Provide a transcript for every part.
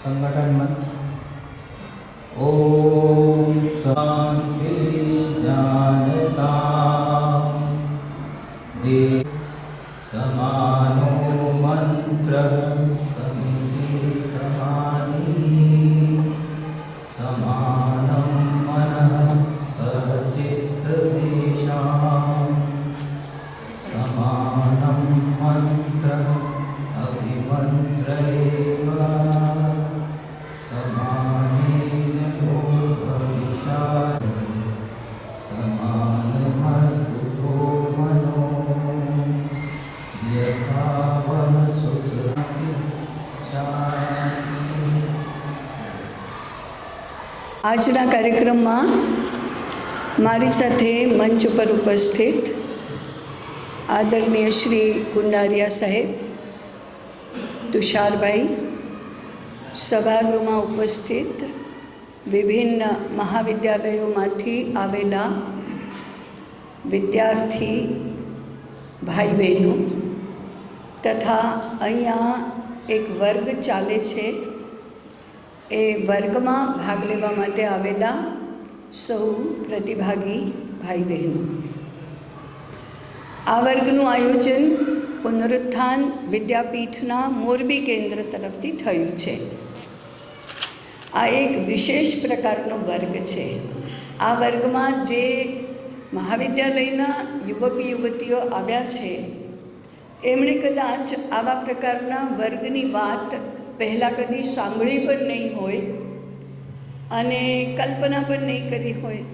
संगठन मंत्र ओम शांति जानता दे समानो मंत्र समिति समानी समानं मनः सचित्त विशाम समानं मंत्र अभिमंत्र આજના કાર્યક્રમમાં મારી સાથે મંચ ઉપર ઉપસ્થિત આદરણીય શ્રી કુંડારિયા સાહેબ, તુષારભાઈ, સભાગૃહમાં ઉપસ્થિત વિભિન્ન મહાવિદ્યાલયોમાંથી આવેલા વિદ્યાર્થી ભાઈ બહેનો તથા અહીંયા એક વર્ગ ચાલે છે, એ વર્ગમાં ભાગ લેવા માટે આવેલા સૌ પ્રતિભાગી ભાઈ બહેનો. આ વર્ગનું આયોજન પુનરુત્થાન વિદ્યાપીઠના મોરબી કેન્દ્ર તરફથી થયું છે. આ એક વિશેષ પ્રકારનો વર્ગ છે. આ વર્ગમાં જે મહાવિદ્યાલયના યુવક યુવતીઓ આવ્યા છે એમણે કદાચ આવા પ્રકારના વર્ગની વાત પહેલાં કદી સાંભળી પણ નહીં હોય અને કલ્પના પણ નહીં કરી હોય.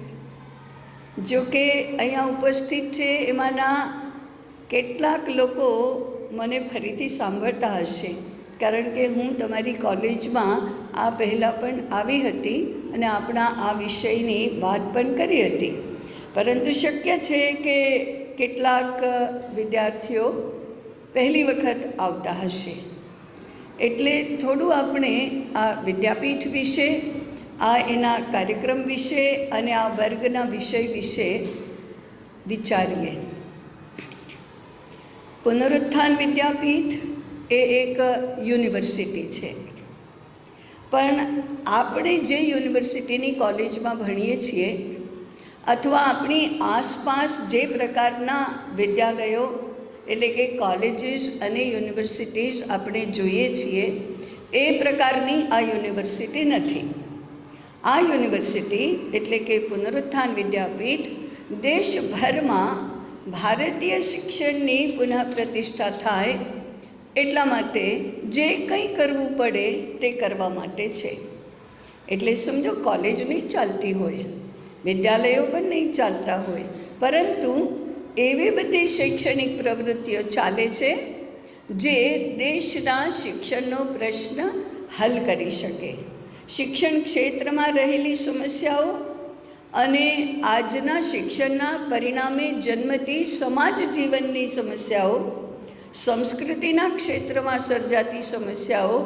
જો કે અહીંયા ઉપસ્થિત છે એમાંના કેટલાક લોકો મને ફરીથી સાંભળતા હશે, કારણ કે હું તમારી કોલેજમાં આ પહેલાં પણ આવી હતી અને આપણા આ વિષયની વાત પણ કરી હતી. પરંતુ શક્ય છે કે કેટલાક વિદ્યાર્થીઓ પહેલી વખત આવતા હશે, એટલે થોડું આપણે આ વિદ્યાપીઠ વિશે, આ એના કાર્યક્રમ વિશે અને આ વર્ગના વિષય વિશે વિચારીએ. પુનરુત્થાન વિદ્યાપીઠ એ એક યુનિવર્સિટી છે, પણ આપણે જે યુનિવર્સિટીની કોલેજમાં ભણીએ છીએ અથવા આપણી આસપાસ જે પ્રકારના વિદ્યાલયો એટલે કે કોલેજીસ અને યુનિવર્સિટીઝ આપણે જોઈએ છીએ એ પ્રકારની આ યુનિવર્સિટી નથી. આ યુનિવર્સિટી એટલે કે પુનરુત્થાન વિદ્યાપીઠ દેશભરમાં ભારતીય શિક્ષણની પુનઃપ્રતિષ્ઠા થાય એટલા માટે જે કંઈ કરવું પડે તે કરવા માટે છે. એટલે સમજો કોલેજ નહીં ચાલતી હોય, વિદ્યાલયો પણ નહીં ચાલતા હોય, પરંતુ એવી બધી શૈક્ષણિક પ્રવૃત્તિઓ ચાલે છે જે દેશના શિક્ષણનો પ્રશ્ન હલ કરી શકે. શિક્ષણ ક્ષેત્રમાં રહેલી સમસ્યાઓ અને આજના શિક્ષણના પરિણામે જન્મતી સમાજ જીવનની સમસ્યાઓ, સંસ્કૃતિના ક્ષેત્રમાં સર્જાતી સમસ્યાઓ,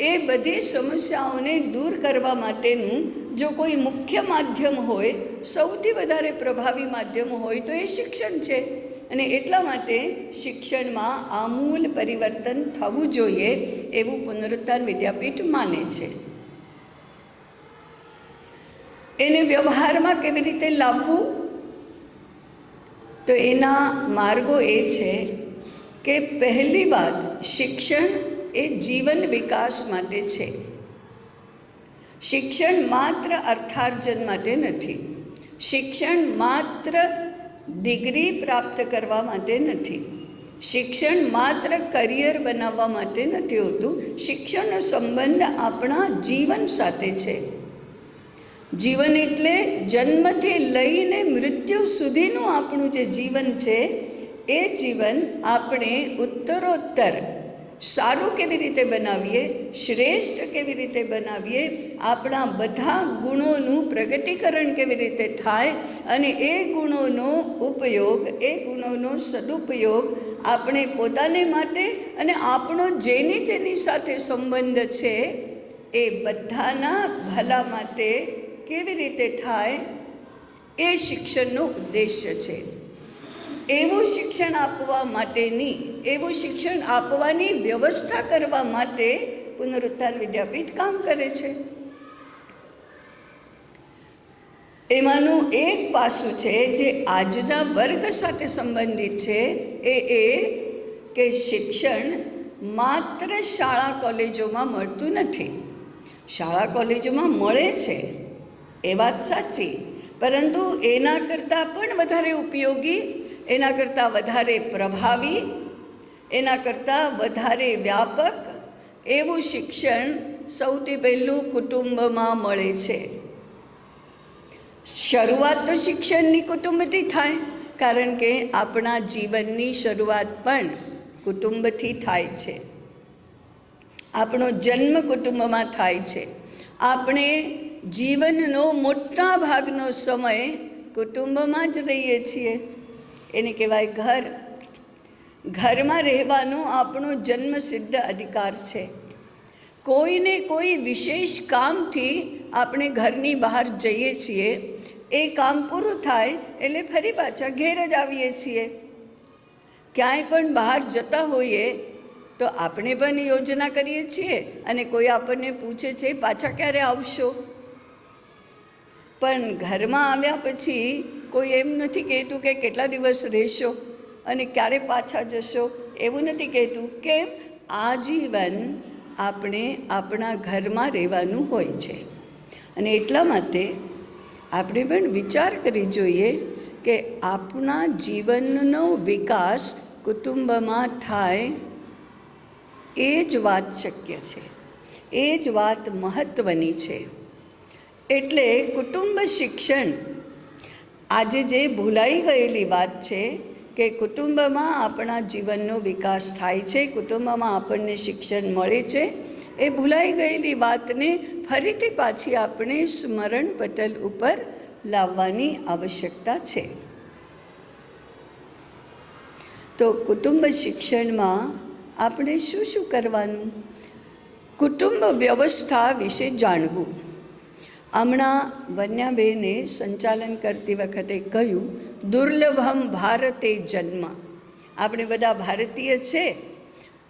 એ બધી સમસ્યાઓને દૂર કરવા માટેનું જો કોઈ મુખ્ય માધ્યમ હોય, સૌથી વધારે પ્રભાવી માધ્યમ હોય તો એ શિક્ષણ છે. અને એટલા માટે શિક્ષણમાં આમૂલ પરિવર્તન થવું જોઈએ એવું પુનરુત્થાન વિદ્યાપીઠ માને છે. એને વ્યવહારમાં કેવી રીતે લાવવું, તો એના માર્ગો એ છે કે પહેલી વાત, શિક્ષણ એ જીવન વિકાસ માટે છે. શિક્ષણ માત્ર અર્થાર્જન માટે નથી. શિક્ષણ માત્ર ડિગ્રી પ્રાપ્ત કરવા માટે નથી. શિક્ષણ માત્ર કરિયર બનાવવા માટે નથી હોતું. શિક્ષણનો સંબંધ આપણા જીવન સાથે છે. જીવન એટલે જન્મથી લઈને મૃત્યુ સુધીનું આપણું જે જીવન છે એ જીવન આપણે ઉત્તરોત્તર સારું કેવી રીતે બનાવીએ, શ્રેષ્ઠ કેવી રીતે બનાવીએ, આપણા બધા ગુણોનું પ્રગટીકરણ કેવી રીતે થાય અને એ ગુણોનો ઉપયોગ, એ ગુણોનો સદુપયોગ આપણે પોતાને માટે અને આપણો જેની તેની સાથે સંબંધ છે એ બધાના ભલા માટે કેવી રીતે થાય, એ શિક્ષણનો ઉદ્દેશ્ય છે. એવું શિક્ષણ આપવા માટેની, એવું શિક્ષણ આપવાની વ્યવસ્થા કરવા માટે પુનરુત્થાન વિદ્યાપીઠ કામ કરે છે. એમાંનું એક પાસું છે જે આજના વર્ગ સાથે સંબંધિત છે, એ કે શિક્ષણ માત્ર શાળા કોલેજોમાં મળતું નથી. શાળા કોલેજોમાં મળે છે એ વાત સાચી, પરંતુ એના કરતાં પણ વધારે ઉપયોગી, એના કરતાં વધારે પ્રભાવી, એના કરતાં વધારે વ્યાપક એવું શિક્ષણ સૌથી પહેલું કુટુંબમાં મળે છે. શરૂઆત તો શિક્ષણની કુટુંબથી થાય, કારણ કે આપણા જીવનની શરૂઆત પણ કુટુંબથી થાય છે. આપણો જન્મ કુટુંબમાં થાય છે. આપણે જીવનનો મોટા ભાગનો સમય કુટુંબમાં જ રહીએ છીએ. એને કહેવાય ઘર. ઘરમાં રહેવાનો આપણો જન્મસિદ્ધ અધિકાર છે. કોઈને કોઈ વિશેષ કામથી આપણે ઘરની બહાર જઈએ છીએ, એ કામ પૂરું થાય એટલે ફરી પાછા ઘેર જ આવીએ છીએ. ક્યાંય પણ બહાર જતા હોઈએ તો આપણે પણ યોજના કરીએ છીએ અને કોઈ આપણને પૂછે છે પાછા ક્યારે આવશો. પણ ઘરમાં આવ્યા પછી કોઈ એમ નથી કહેતું કે કેટલા દિવસ રહેશો અને ક્યારે પાછા જશો, એવું નથી કહેતું. કેમ? આજીવન આપણે આપણા ઘરમાં રહેવાનું હોય છે. અને એટલા માટે આપણે પણ વિચાર કરી જોઈએ કે આપણા જીવનનો વિકાસ કુટુંબમાં થાય, એ જ વાત શક્ય છે, એ જ વાત મહત્ત્વની છે. એટલે કુટુંબ શિક્ષણ આજે જે ભૂલાઈ ગયેલી વાત છે કે કુટુંબમાં આપણા જીવનનો વિકાસ થાય છે, કુટુંબમાં આપણને શિક્ષણ મળે છે, એ ભૂલાઈ ગયેલી વાતને ફરીથી પાછી આપણે સ્મરણ પટલ ઉપર લાવવાની આવશ્યકતા છે. તો કુટુંબ શિક્ષણમાં આપણે શું શું કરવાનું? કુટુંબ વ્યવસ્થા વિશે જાણવું. હમણાં વન્યાબેને સંચાલન કરતી વખતે કહ્યું, દુર્લભમ ભારતે જન્મ. આપણે બધા ભારતીય છે.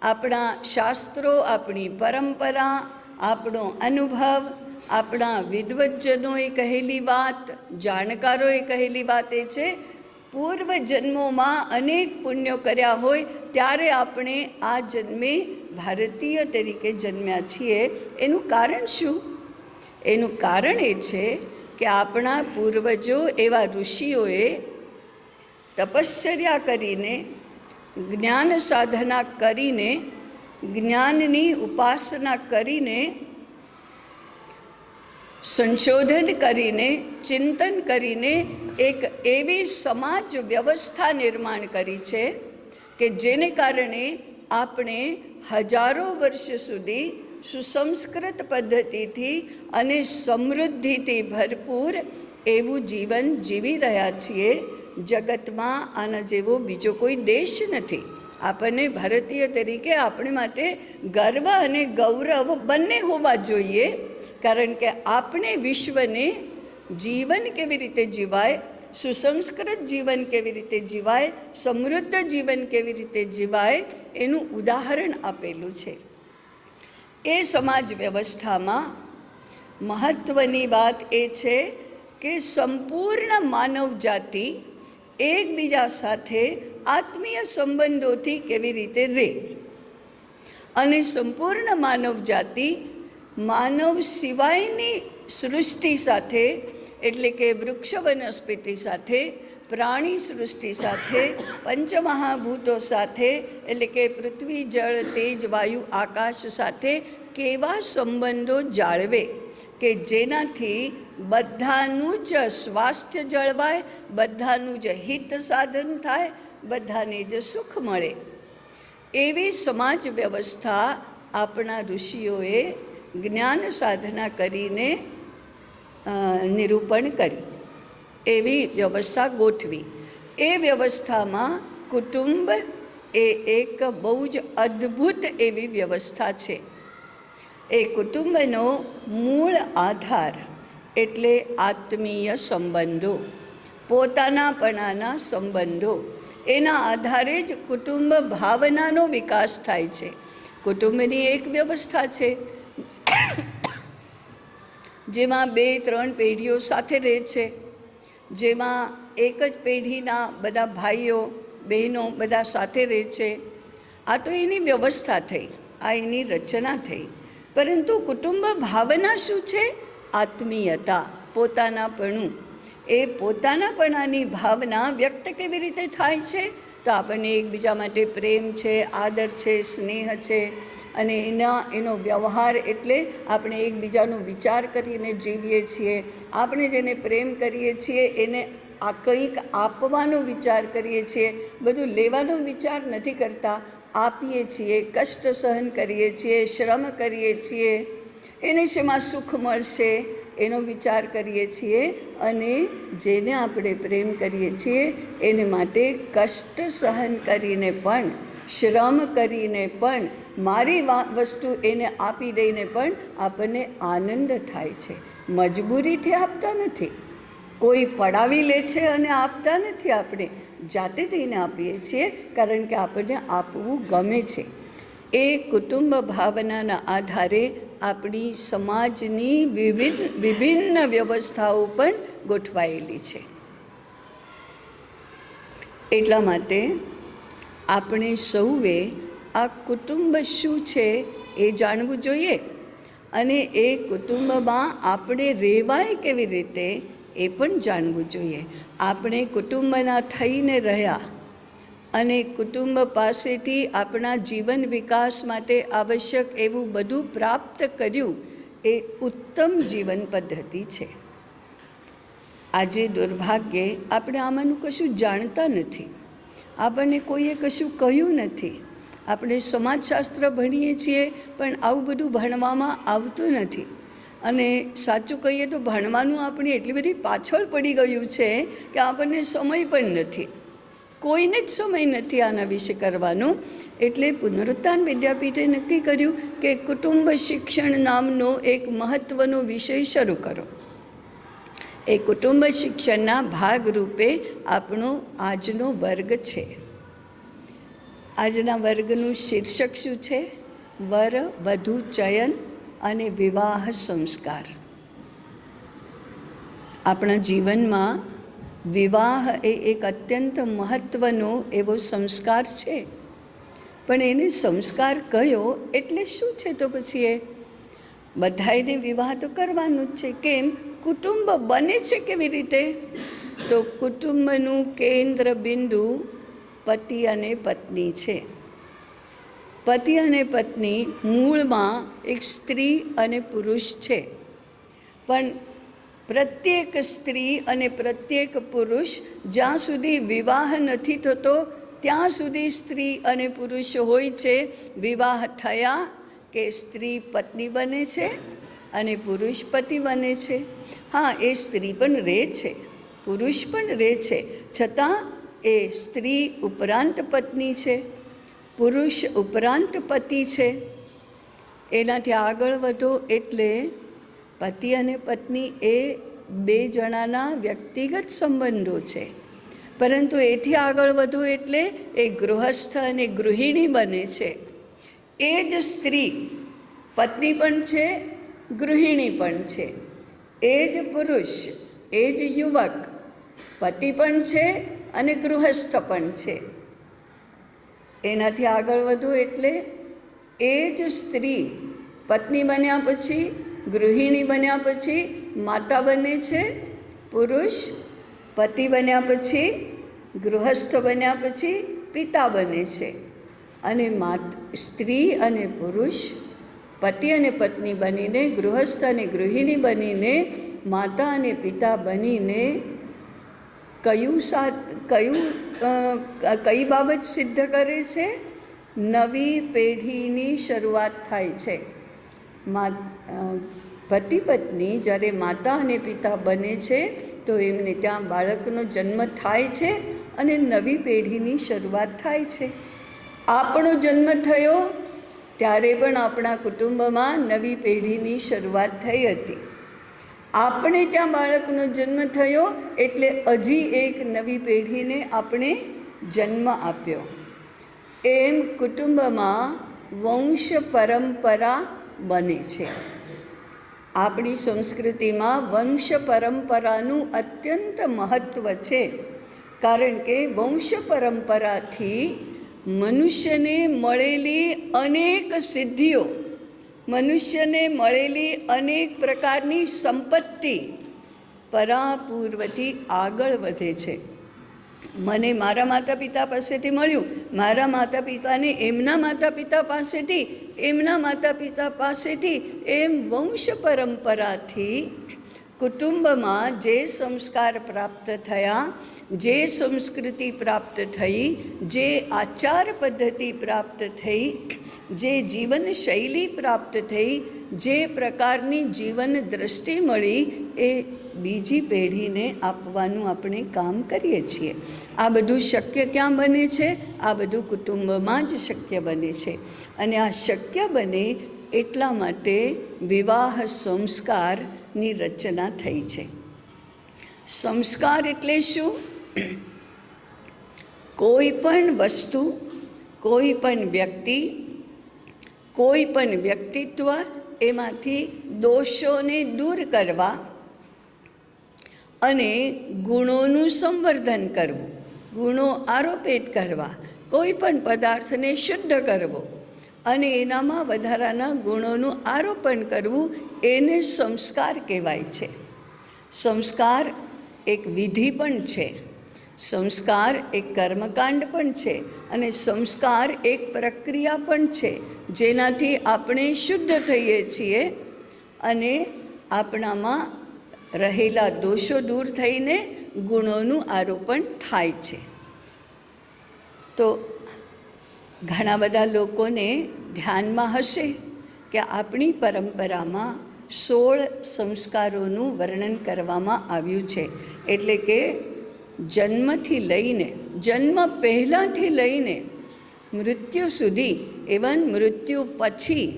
આપણા શાસ્ત્રો, આપણી પરંપરા, આપણો અનુભવ, આપણા વિદ્વજ્જનોએ કહેલી વાત, જાણકારોએ કહેલી વાત એ છે, પૂર્વ જન્મોમાં અનેક પુણ્યો કર્યા હોય ત્યારે આપણે આ જન્મે ભારતીય તરીકે જન્મ્યા છીએ. એનું કારણ શું? એનું કારણ એ છે કે આપણા પૂર્વજો એવા ઋષિઓએ તપશ્ચર્યા કરીને, જ્ઞાન સાધના કરીને, જ્ઞાનની ઉપાસના કરીને, સંશોધન કરીને, ચિંતન કરીને એક એવી સમાજ વ્યવસ્થા નિર્માણ કરી છે કે જેને કારણે આપણે હજારો વર્ષ સુધી સુસંસ્કૃત પદ્ધતિથી અને સમૃદ્ધિથી ભરપૂર એવું જીવન જીવી રહ્યા છીએ. જગતમાં આના જેવો બીજો કોઈ દેશ નથી. આપણને ભારતીય તરીકે આપણે માટે ગર્વ અને ગૌરવ બંને હોવા જોઈએ, કારણ કે આપણે વિશ્વને જીવન કેવી રીતે જીવાય, સુસંસ્કૃત જીવન કેવી રીતે જીવાય, સમૃદ્ધ જીવન કેવી રીતે જીવાય એનું ઉદાહરણ આપેલું છે. એ સમાજ વ્યવસ્થામાં મહત્ત્વની વાત એ છે કે સંપૂર્ણ માનવ જાતિ એકબીજા સાથે આત્મીય સંબંધોથી કેવી રીતે રહે, અને સંપૂર્ણ માનવ જાતિ માનવ સિવાયની સૃષ્ટિ સાથે, એટલે કે વૃક્ષ વનસ્પતિ સાથે, પ્રાણી સૃષ્ટિ સાથે, પંચમહાભૂતો સાથે, એટલે કે પૃથ્વી, જળ, તેજ, વાયુ, આકાશ સાથે કેવા સંબંધો જાળવે કે જેનાથી બધાનું જ સ્વાસ્થ્ય જળવાય, બધાનું જ હિત સાધન થાય, બધાને જ સુખ મળે. એવી સમાજ વ્યવસ્થા આપણા ઋષિઓએ જ્ઞાન સાધના કરીને નિરૂપણ કરી, એવી વ્યવસ્થા ગોઠવી. એ વ્યવસ્થામાં કુટુંબ એ એક બહુ જ અદ્ભુત એવી વ્યવસ્થા છે. એ કુટુંબનો મૂળ આધાર એટલે આત્મીય સંબંધો, પોતાનાપણાના સંબંધો. એના આધારે જ કુટુંબ ભાવનાનો વિકાસ થાય છે. કુટુંબની એક વ્યવસ્થા છે જેમાં 2-3 પેઢીઓ સાથે રહે છે, જેમાં એક જ પેઢીના બધા ભાઈઓ બહેનો બધા સાથે રહે છે. આ તો એની વ્યવસ્થા થઈ, આ એની રચના થઈ. પરંતુ કુટુંબ ભાવના શું છે? આત્મીયતા, પોતાનાપણું. એ પોતાનાપણાની ભાવના વ્યક્ત કેવી રીતે થાય છે? તો આપણને એકબીજા માટે પ્રેમ છે, આદર છે, સ્નેહ છે, અને એનો વ્યવહાર એટલે આપણે એકબીજાનો વિચાર કરીને જીવીએ છીએ. આપણે જેને પ્રેમ કરીએ છીએ એને આ કંઈક આપવાનો વિચાર કરીએ છીએ, બધું લેવાનો વિચાર નથી કરતા. આપીએ છીએ, કષ્ટ સહન કરીએ છીએ, શ્રમ કરીએ છીએ, એને શેમાં સુખ મળશે એનો વિચાર કરીએ છીએ. અને જેને આપણે પ્રેમ કરીએ છીએ એને માટે કષ્ટ સહન કરીને પણ, શ્રમ કરીને પણ, મારી વસ્તુ એને આપી દઈને પણ આપણને આનંદ થાય છે. મજબૂરીથી આપતા નથી, કોઈ પડાવી લે છે અને આપતા નથી. આપણે જાતે થઈને આપીએ છીએ કારણ કે આપણને આપવું ગમે છે. એ કુટુંબ ભાવનાના આધારે આપણી સમાજની વિભિન્ન વ્યવસ્થાઓ પણ ગોઠવાયેલી છે. એટલા માટે આપણે સૌએ આ કુટુંબ શું છે એ જાણવું જોઈએ, અને એ કુટુંબમાં આપણે રહેવાય કેવી રીતે એ પણ જાણવું જોઈએ. આપણે કુટુંબના થઈને રહ્યા અને કુટુંબ પાસેથી આપણા જીવન વિકાસ માટે આવશ્યક એવું બધું પ્રાપ્ત કર્યું, એ ઉત્તમ જીવન પદ્ધતિ છે. આજે દુર્ભાગ્યે આપણે આમાંનું કશું જાણતા નથી, આપણને કોઈએ કશું કહ્યું નથી. આપણે સમાજશાસ્ત્ર ભણીએ છીએ પણ આવું બધું ભણવામાં આવતું નથી. અને સાચું કહીએ તો ભણવાનું આપણે એટલી બધી પાછળ પડી ગયું છે કે આપણને સમય પણ નથી, કોઈને જ સમય નથી આના વિશે કરવાનો. એટલે પુનરુત્થાન વિદ્યાપીઠે નક્કી કર્યું કે કુટુંબ શિક્ષણ નામનો એક મહત્ત્વનો વિષય શરૂ કરો. એ કુટુંબ શિક્ષણના ભાગરૂપે આપણો આજનો વર્ગ છે. આજના વર્ગનું શીર્ષક શું છે? વર વધુ ચયન અને વિવાહ સંસ્કાર. આપણા જીવનમાં વિવાહ એ એક અત્યંત મહત્ત્વનો એવો સંસ્કાર છે. પણ એને સંસ્કાર કયો એટલે શું છે? તો પછી એ બધાયને વિવાહ તો કરવાનું જ છે. કેમ? કુટુંબ બને છે કેવી રીતે? તો કુટુંબનું કેન્દ્ર બિંદુ પતિ અને પત્ની છે. પતિ અને પત્ની મૂળમાં એક સ્ત્રી અને પુરુષ છે, પણ પ્રત્યેક સ્ત્રી અને પ્રત્યેક પુરુષ જ્યાં સુધી વિવાહ નથી થતો ત્યાં સુધી સ્ત્રી અને પુરુષ હોય છે. વિવાહ થયા કે સ્ત્રી પત્ની બને છે અને પુરુષ પતિ બને છે. હા, એ સ્ત્રી પણ રહે છે, પુરુષ પણ રહે છે, છતાં એ સ્ત્રી ઉપરાંત પત્ની છે, પુરુષ ઉપરાંત પતિ છે. એનાથી આગળ વધો એટલે પતિ અને પત્ની એ 2 જણાના વ્યક્તિગત સંબંધો છે. પરંતુ એથી આગળ વધો એટલે એ ગૃહસ્થ અને ગૃહિણી બને છે. એ જ સ્ત્રી પત્ની પણ છે, ગૃહિણી પણ છે. એ જ પુરુષ, એ જ યુવક પતિ પણ છે અને ગૃહસ્થ પણ છે. એનાથી આગળ વધો એટલે એ જ સ્ત્રી પત્ની બન્યા પછી, ગૃહિણી બન્યા પછી માતા બને છે, પુરુષ પતિ બન્યા પછી, ગૃહસ્થ બન્યા પછી પિતા બને છે. અને સ્ત્રી અને પુરુષ પતિ અને પત્ની બનીને, ગૃહસ્થ અને ગૃહિણી બનીને, માતા અને પિતા બનીને કઈ બાબત સિદ્ધ કરે છે? નવી પેઢીની શરૂઆત થાય છે. પતિ પત્ની જ્યારે માતા અને પિતા બને છે તો એમને ત્યાં બાળકનો જન્મ થાય છે અને નવી પેઢીની શરૂઆત થાય છે. આપણો જન્મ થયો ત્યારે પણ આપણા કુટુંબમાં નવી પેઢીની શરૂઆત થઈ હતી. આપણે ત્યાં બાળકનો જન્મ થયો એટલે હજી એક નવી પેઢીને આપણે જન્મ આપ્યો. એમ કુટુંબમાં વંશ પરંપરા બને છે. આપણી સંસ્કૃતિમાં વંશ પરંપરાનું અત્યંત મહત્ત્વ છે, કારણ કે વંશ પરંપરાથી મનુષ્યને મળેલી અનેક સિદ્ધિઓ, મનુષ્યને મળેલી અનેક પ્રકારની સંપત્તિ પરાપૂર્વથી આગળ વધે છે. મને મારા માતા પિતા પાસેથી મળ્યું, મારા માતા પિતાને એમના માતા પિતા પાસેથી, એમના માતા પિતા પાસેથી, એમ વંશ પરંપરાથી કુટુંબમાં જે સંસ્કાર પ્રાપ્ત થયા, જે સંસ્કૃતિ પ્રાપ્ત થઈ, જે આચાર પદ્ધતિ પ્રાપ્ત થઈ, જે જીવનશૈલી પ્રાપ્ત થઈ, જે પ્રકારની જીવન દૃષ્ટિ મળી, એ બીજી પેઢીને આપવાનું આપણે કામ કરીએ છીએ. આ બધું શક્ય ક્યાં બને છે? આ બધું કુટુંબમાં જ શક્ય બને છે. અને આ શક્ય બને એટલા માટે વિવાહ સંસ્કારની રચના થઈ છે. સંસ્કાર એટલે શું? કોઈ પણ વસ્તુ, કોઈ પણ વ્યક્તિ, કોઈ પણ વ્યક્તિત્વ, એમાંથી દોષોને દૂર કરવા અને ગુણોનું સંવર્ધન કરવું, ગુણો આરોપિત કરવા, કોઈ પણ પદાર્થને શુદ્ધ કરવો અને એનામાં વધારાના ગુણોનું આરોપણ કરવું, એને સંસ્કાર કહેવાય છે. સંસ્કાર એક વિધિ પણ છે, સંસ્કાર એક કર્મકાંડ પણ છે અને સંસ્કાર એક પ્રક્રિયા પણ છે, જેનાથી આપણે શુદ્ધ થઈએ છીએ અને આપણામાં રહેલા દોષો દૂર થઈને ગુણોનું આરોપણ થાય છે. તો ઘણા બધા લોકોને ધ્યાનમાં હશે કે આપણી પરંપરામાં 16 સંસ્કારોનું વર્ણન કરવામાં આવ્યું છે. એટલે કે જન્મથી લઈને, જન્મ પહેલાંથી લઈને મૃત્યુ સુધી, ઇવન મૃત્યુ પછી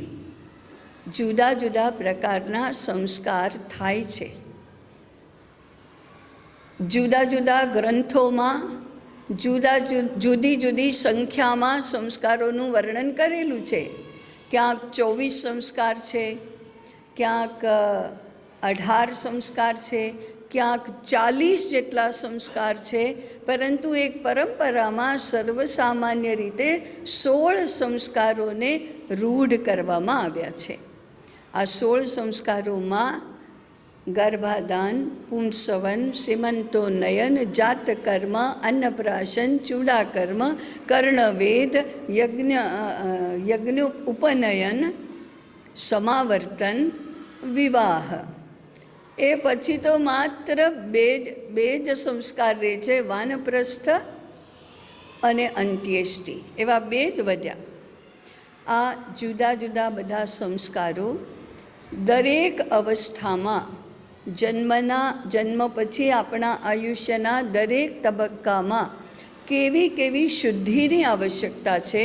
જુદા જુદા પ્રકારના સંસ્કાર થાય છે. જુદા જુદા ગ્રંથોમાં જુદી જુદી સંખ્યામાં સંસ્કારોનું વર્ણન કરેલું છે. ક્યાંક 24 સંસ્કાર છે, ક્યાંક 18 સંસ્કાર છે, ક્યાંક 40 જેટલા સંસ્કાર છે, પરંતુ એક પરંપરામાં સર્વસામાન્ય રીતે 16 સંસ્કારોને રૂઢ કરવામાં આવ્યા છે. આ 16 સંસ્કારોમાં ગર્ભાધાન, પુંસવન, સીમંતોન્નયન, જાતકર્મ, અન્નપ્રાશન, ચૂડાકર્મ, કર્ણવેદ, યજ્ઞોપનયન, સમાવર્તન, વિવાહ. એ પછી તો માત્ર બે જ સંસ્કાર રહે છે, વાનપ્રસ્થ અને અંત્યેષ્ટિ. એવા 2 જ વધ્યા. આ જુદા જુદા બધા સંસ્કારો દરેક અવસ્થામાં, જન્મ પછી આપણા આયુષ્યના દરેક તબક્કામાં કેવી કેવી શુદ્ધિની આવશ્યકતા છે,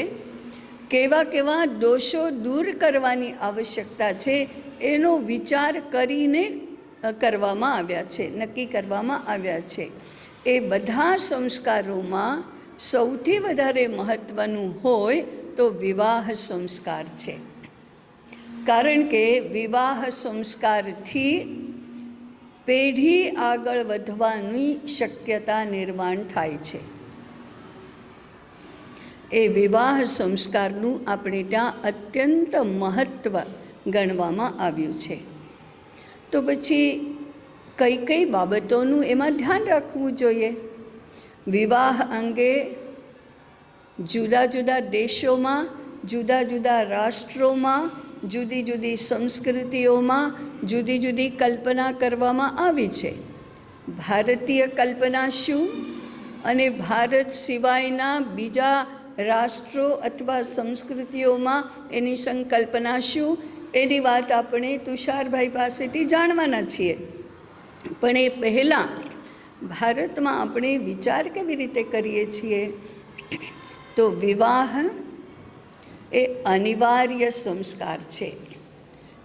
કેવા કેવા દોષો દૂર કરવાની આવશ્યકતા છે, એનો વિચાર કરીને કરવામાં આવ્યા છે, નક્કી કરવામાં આવ્યા છે. એ બધા સંસ્કારોમાં સૌથી વધારે મહત્ત્વનું હોય તો વિવાહ સંસ્કાર છે. કારણ કે વિવાહ સંસ્કારથી પેઢી આગળ વધવાની શક્યતા નિર્માણ થાય છે. એ વિવાહ સંસ્કારનું આપણે ત્યાં અત્યંત મહત્ત્વ ગણવામાં આવ્યું છે. તો પછી કઈ કઈ બાબતોનું એમાં ધ્યાન રાખવું જોઈએ? વિવાહ અંગે જુદા જુદા દેશોમાં, જુદા જુદા રાષ્ટ્રોમાં, જુદી જુદી સંસ્કૃતિઓમાં જુદી જુદી કલ્પના કરવામાં આવી છે. ભારતીય કલ્પના શું અને ભારત સિવાયના બીજા રાષ્ટ્રો અથવા સંસ્કૃતિઓમાં એની સંકલ્પના શું, એની વાત આપણે તુષારભાઈ પાસેથી જાણવાના છીએ. પણ એ પહેલાં ભારતમાં આપણે વિચાર કેવી રીતે કરીએ છીએ? તો વિવાહ એ અનિવાર્ય સંસ્કાર છે.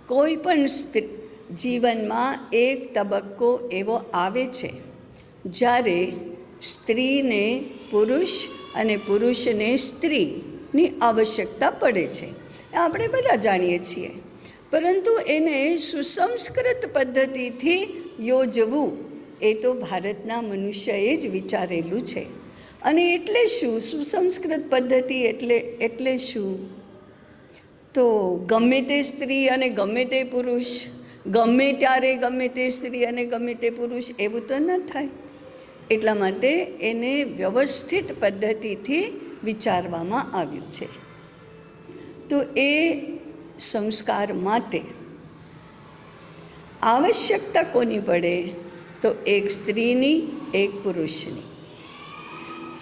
કોઈ પણ જીવનમાં એક તબક્કો એવો આવે છે જ્યારે સ્ત્રીને પુરુષ અને પુરુષને સ્ત્રીની આવશ્યકતા પડે છે. આપણે બધા જાણીએ છીએ. પરંતુ એને સુસંસ્કૃત પદ્ધતિથી યોજવું એ તો ભારતના મનુષ્યએ જ વિચારેલું છે. અને એટલે શું સુસંસ્કૃત પદ્ધતિ એટલે શું? તો ગમે તે સ્ત્રી અને ગમે તે પુરુષ, ગમે ત્યારે ગમે તે સ્ત્રી અને ગમે તે પુરુષ, એવું તો ન થાય. એટલા માટે એને વ્યવસ્થિત પદ્ધતિથી વિચારવામાં આવ્યું છે. તો એ સંસ્કાર માટે આવશ્યકતા કોની પડે? તો એક સ્ત્રીની, એક પુરુષની.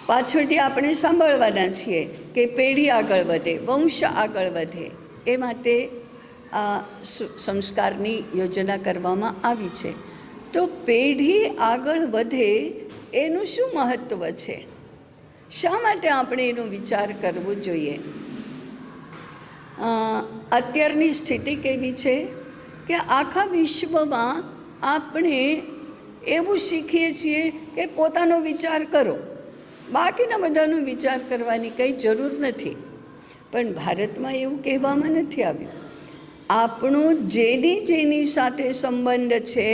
પાછળથી આપણે સાંભળવાના છીએ કે પેઢી આગળ વધે, વંશ આગળ વધે, એ માટે આ સંસ્કારની યોજના કરવામાં આવી છે. તો પેઢી આગળ વધે એનું શું મહત્ત્વ છે? શા માટે આપણે એનો વિચાર કરવો જોઈએ? અત્યારની સ્થિતિ કેવી છે કે આખા વિશ્વમાં આપણે એવું શીખીએ છીએ કે પોતાનો વિચાર કરો, બાકીના બધાનો વિચાર કરવાની કંઈ જરૂર નથી. પણ ભારતમાં એવું કહેવામાં નથી આવ્યું. આપણો જેની સાથે સંબંધ છે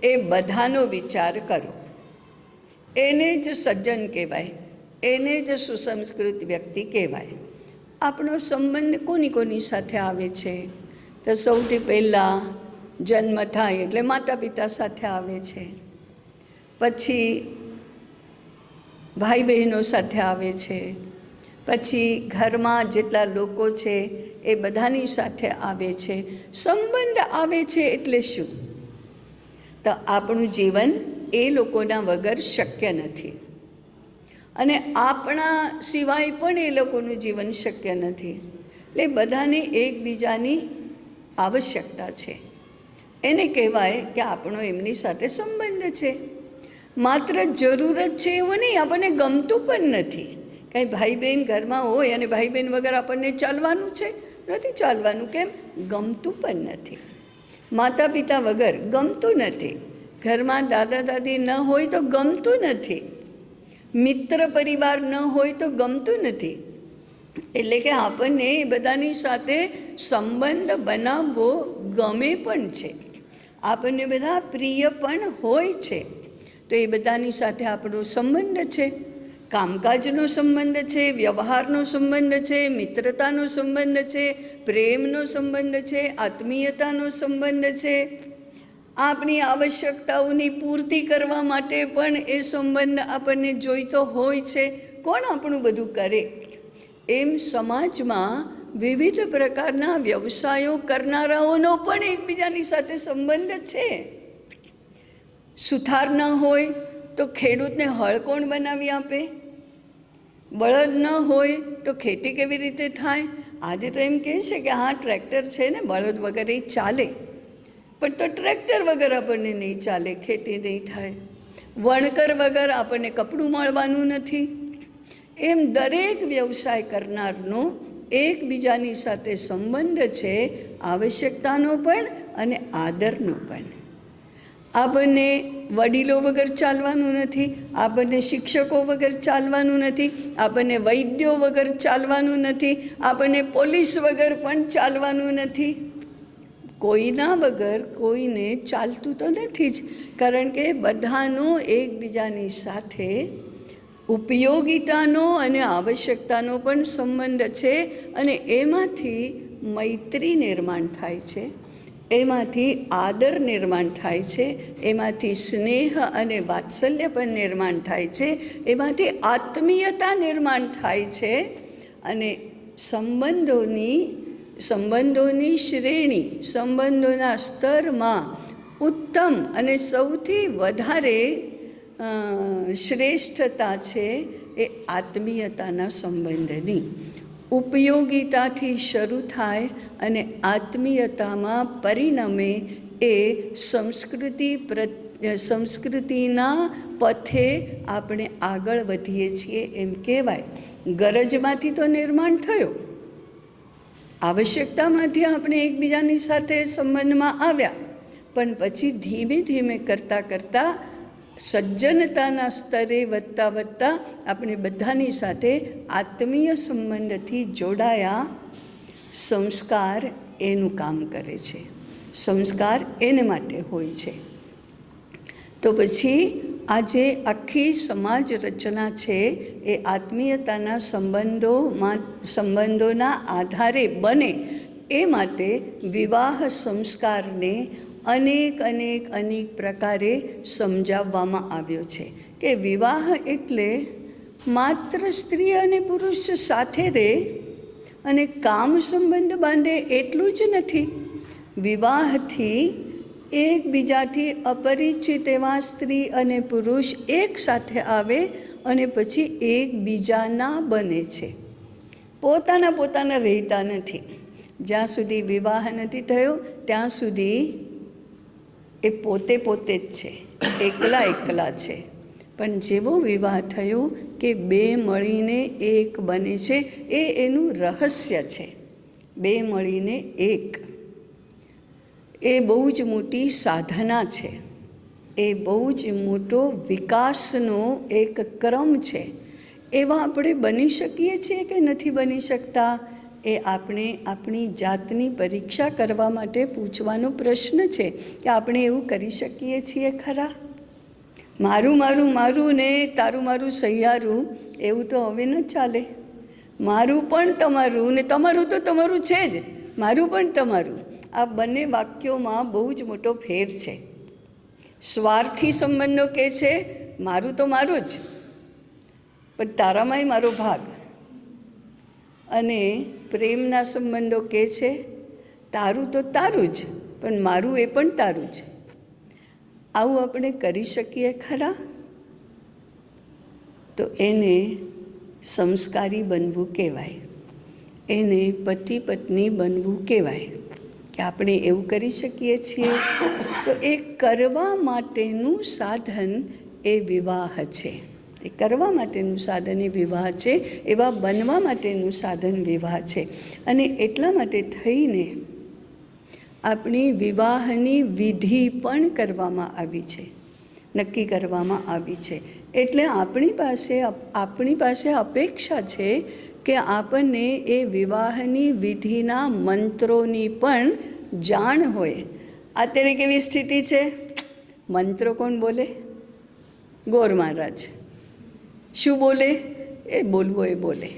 એ બધાનો વિચાર કરો. એને જ સજ્જન કહેવાય, એને જ સુસંસ્કૃત વ્યક્તિ કહેવાય. આપણો સંબંધ કોની સાથે આવે છે? તો સૌથી પહેલાં જન્મ થાય એટલે માતા પિતા સાથે આવે છે. પછી ભાઈ બહેનો સાથે આવે છે. પછી ઘરમાં જેટલા લોકો છે એ બધાની સાથે આવે છે. સંબંધ આવે છે એટલે શું? તો આપણું જીવન એ લોકોના વગર શક્ય નથી, અને આપણા સિવાય પણ એ લોકોનું જીવન શક્ય નથી. એટલે બધાને એકબીજાની આવશ્યકતા છે. એને કહેવાય કે આપણો એમની સાથે સંબંધ છે. માત્ર જરૂરત છે એવું નહીં, આપણને ગમતું પણ નથી. કાંઈ ભાઈ બહેન ઘરમાં હોય અને ભાઈ બહેન વગર આપણને ચાલવાનું છે? નથી ચાલવાનું. કેમ? ગમતું પણ નથી. માતા પિતા વગર ગમતું નથી. ઘરમાં દાદા દાદી ન હોય તો ગમતું નથી. મિત્ર પરિવાર ન હોય તો ગમતું નથી. એટલે કે આપણને એ બધાની સાથે સંબંધ બનાવવો ગમે પણ છે. આપણને બધા પ્રિય પણ હોય છે. તો એ બધાની સાથે આપણો સંબંધ છે. કામકાજનો સંબંધ છે, વ્યવહારનો સંબંધ છે, મિત્રતાનો સંબંધ છે, પ્રેમનો સંબંધ છે, આત્મીયતાનો સંબંધ છે. આપણી આવશ્યકતાઓની પૂર્તિ કરવા માટે પણ એ સંબંધ આપણને જોઈતો હોય છે. કોણ આપણું બધું કરે? એમ સમાજમાં વિવિધ પ્રકારના વ્યવસાયો કરનારાઓનો પણ એકબીજાની સાથે સંબંધ છે. સુથાર ન હોય તો ખેડૂતને હળ કોણ બનાવી આપે? બળદ ન હોય તો ખેતી કેવી રીતે થાય? આજે તો એમ કહે છે કે હા ટ્રેક્ટર છે ને, બળદ વગર એ ચાલે. પણ તો ટ્રેક્ટર વગર આપણને નહીં ચાલે, ખેતી નહીં થાય. વણકર વગર આપણને કપડું મળવાનું નથી. એમ દરેક વ્યવસાય કરનારનો એકબીજાની સાથે સંબંધ છે, આવશ્યકતાનો પણ અને આદરનો પણ. આપણને વડીલો વગર ચાલવાનું નથી, આપણને શિક્ષકો વગર ચાલવાનું નથી, આપણને વૈદ્યો વગર ચાલવાનું નથી, આપણને પોલીસ વગર પણ ચાલવાનું નથી. કોઈના વગર કોઈને ચાલતું તો નથી જ, કારણ કે બધાનો એકબીજાની સાથે ઉપયોગિતાનો અને આવશ્યકતાનો પણ સંબંધ છે. અને એમાંથી મૈત્રી નિર્માણ થાય છે, એમાંથી આદર નિર્માણ થાય છે, એમાંથી સ્નેહ અને વાત્સલ્ય પણ નિર્માણ થાય છે, એમાંથી આત્મીયતા નિર્માણ થાય છે. અને સંબંધોની શ્રેણી, સંબંધોના સ્તરમાં ઉત્તમ અને સૌથી વધારે શ્રેષ્ઠતા છે એ આત્મીયતાના સંબંધની ઉપયોગિતાથી શરૂ થાય અને આત્મીયતામાં પરિણમે એ સંસ્કૃતિના પથે આપણે આગળ વધીએ છીએ એમ કહેવાય. ગરજમાંથી તો નિર્માણ થયો, આવશ્યકતામાંથી આપણે એકબીજાની સાથે સંબંધમાં આવ્યા, પણ પછી ધીમે ધીમે કરતાં સજ્જનતાના સ્તરે વધતા આપણે બધાની સાથે આત્મીય સંબંધથી જોડાયા. સંસ્કાર એનું કામ કરે છે, સંસ્કાર એને માટે હોય છે. તો પછી આ જે આખી સમાજ રચના છે એ આત્મીયતાના સંબંધોના આધારે બને એ માટે વિવાહ સંસ્કારને અનેક પ્રકારે સમજાવવામાં આવ્યો છે કે વિવાહ એટલે માત્ર સ્ત્રી અને પુરુષ સાથે રહે અને કામ સંબંધ બાંધે એટલું જ નથી. વિવાહથી એકબીજાથી અપરિચિત એવા સ્ત્રી અને પુરુષ એક સાથે આવે અને પછી એકબીજાના બને છે. પોતાના રહેતા નથી. જ્યાં સુધી વિવાહ નથી થયો ત્યાં સુધી એ પોતે જ છે, એકલા છે. પણ જેવો વિવાહ થયો કે બે મળીને એક બને છે, એ એનું રહસ્ય છે. બે મળીને એક, એ બહુ જ મોટી સાધના છે, એ બહુ જ મોટો વિકાસનો એક ક્રમ છે. એવા આપણે બની શકીએ છીએ કે નથી બની શકતા, એ આપણે આપણી જાતની પરીક્ષા કરવા માટે પૂછવાનો પ્રશ્ન છે કે આપણે એવું કરી શકીએ છીએ ખરા? મારું ને તારું સહિયારું એવું તો હવે ન ચાલે. મારું પણ તમારું ને તમારું તો તમારું છે જ, મારું પણ તમારું. આ બંને વાક્યોમાં બહુ જ મોટો ફેર છે. સ્વાર્થી સંબંધો કહે છે મારું તો મારું જ, પણ તારામાંય મારો ભાગ. અને પ્રેમના સંબંધો કહે છે તારું તો તારું જ, પણ મારું એ પણ તારું જ. આવું આપણે કરી શકીએ ખરા? તો એને સંસ્કારી બનવું કહેવાય, એને પતિ પત્ની બનવું કહેવાય કે આપણે એવું કરી શકીએ છીએ. તો એ કરવા માટેનું સાધન એ વિવાહ છે. એ કરવા માટેનું સાધન એ વિવાહ છે, એવા બનવા માટેનું સાધન વિવાહ છે. અને એટલા માટે થઈને આપણી વિવાહની વિધિ પણ કરવામાં આવી છે, નક્કી કરવામાં આવી છે. એટલે આપણી પાસે અપેક્ષા છે કે આપણને એ વિવાહની વિધિના મંત્રોની પણ જાણ હોય. અત્યારે કેવી સ્થિતિ છે? મંત્રો કોણ બોલે? ગોર મહારાજ. શું બોલે? એ બોલવું એ બોલે.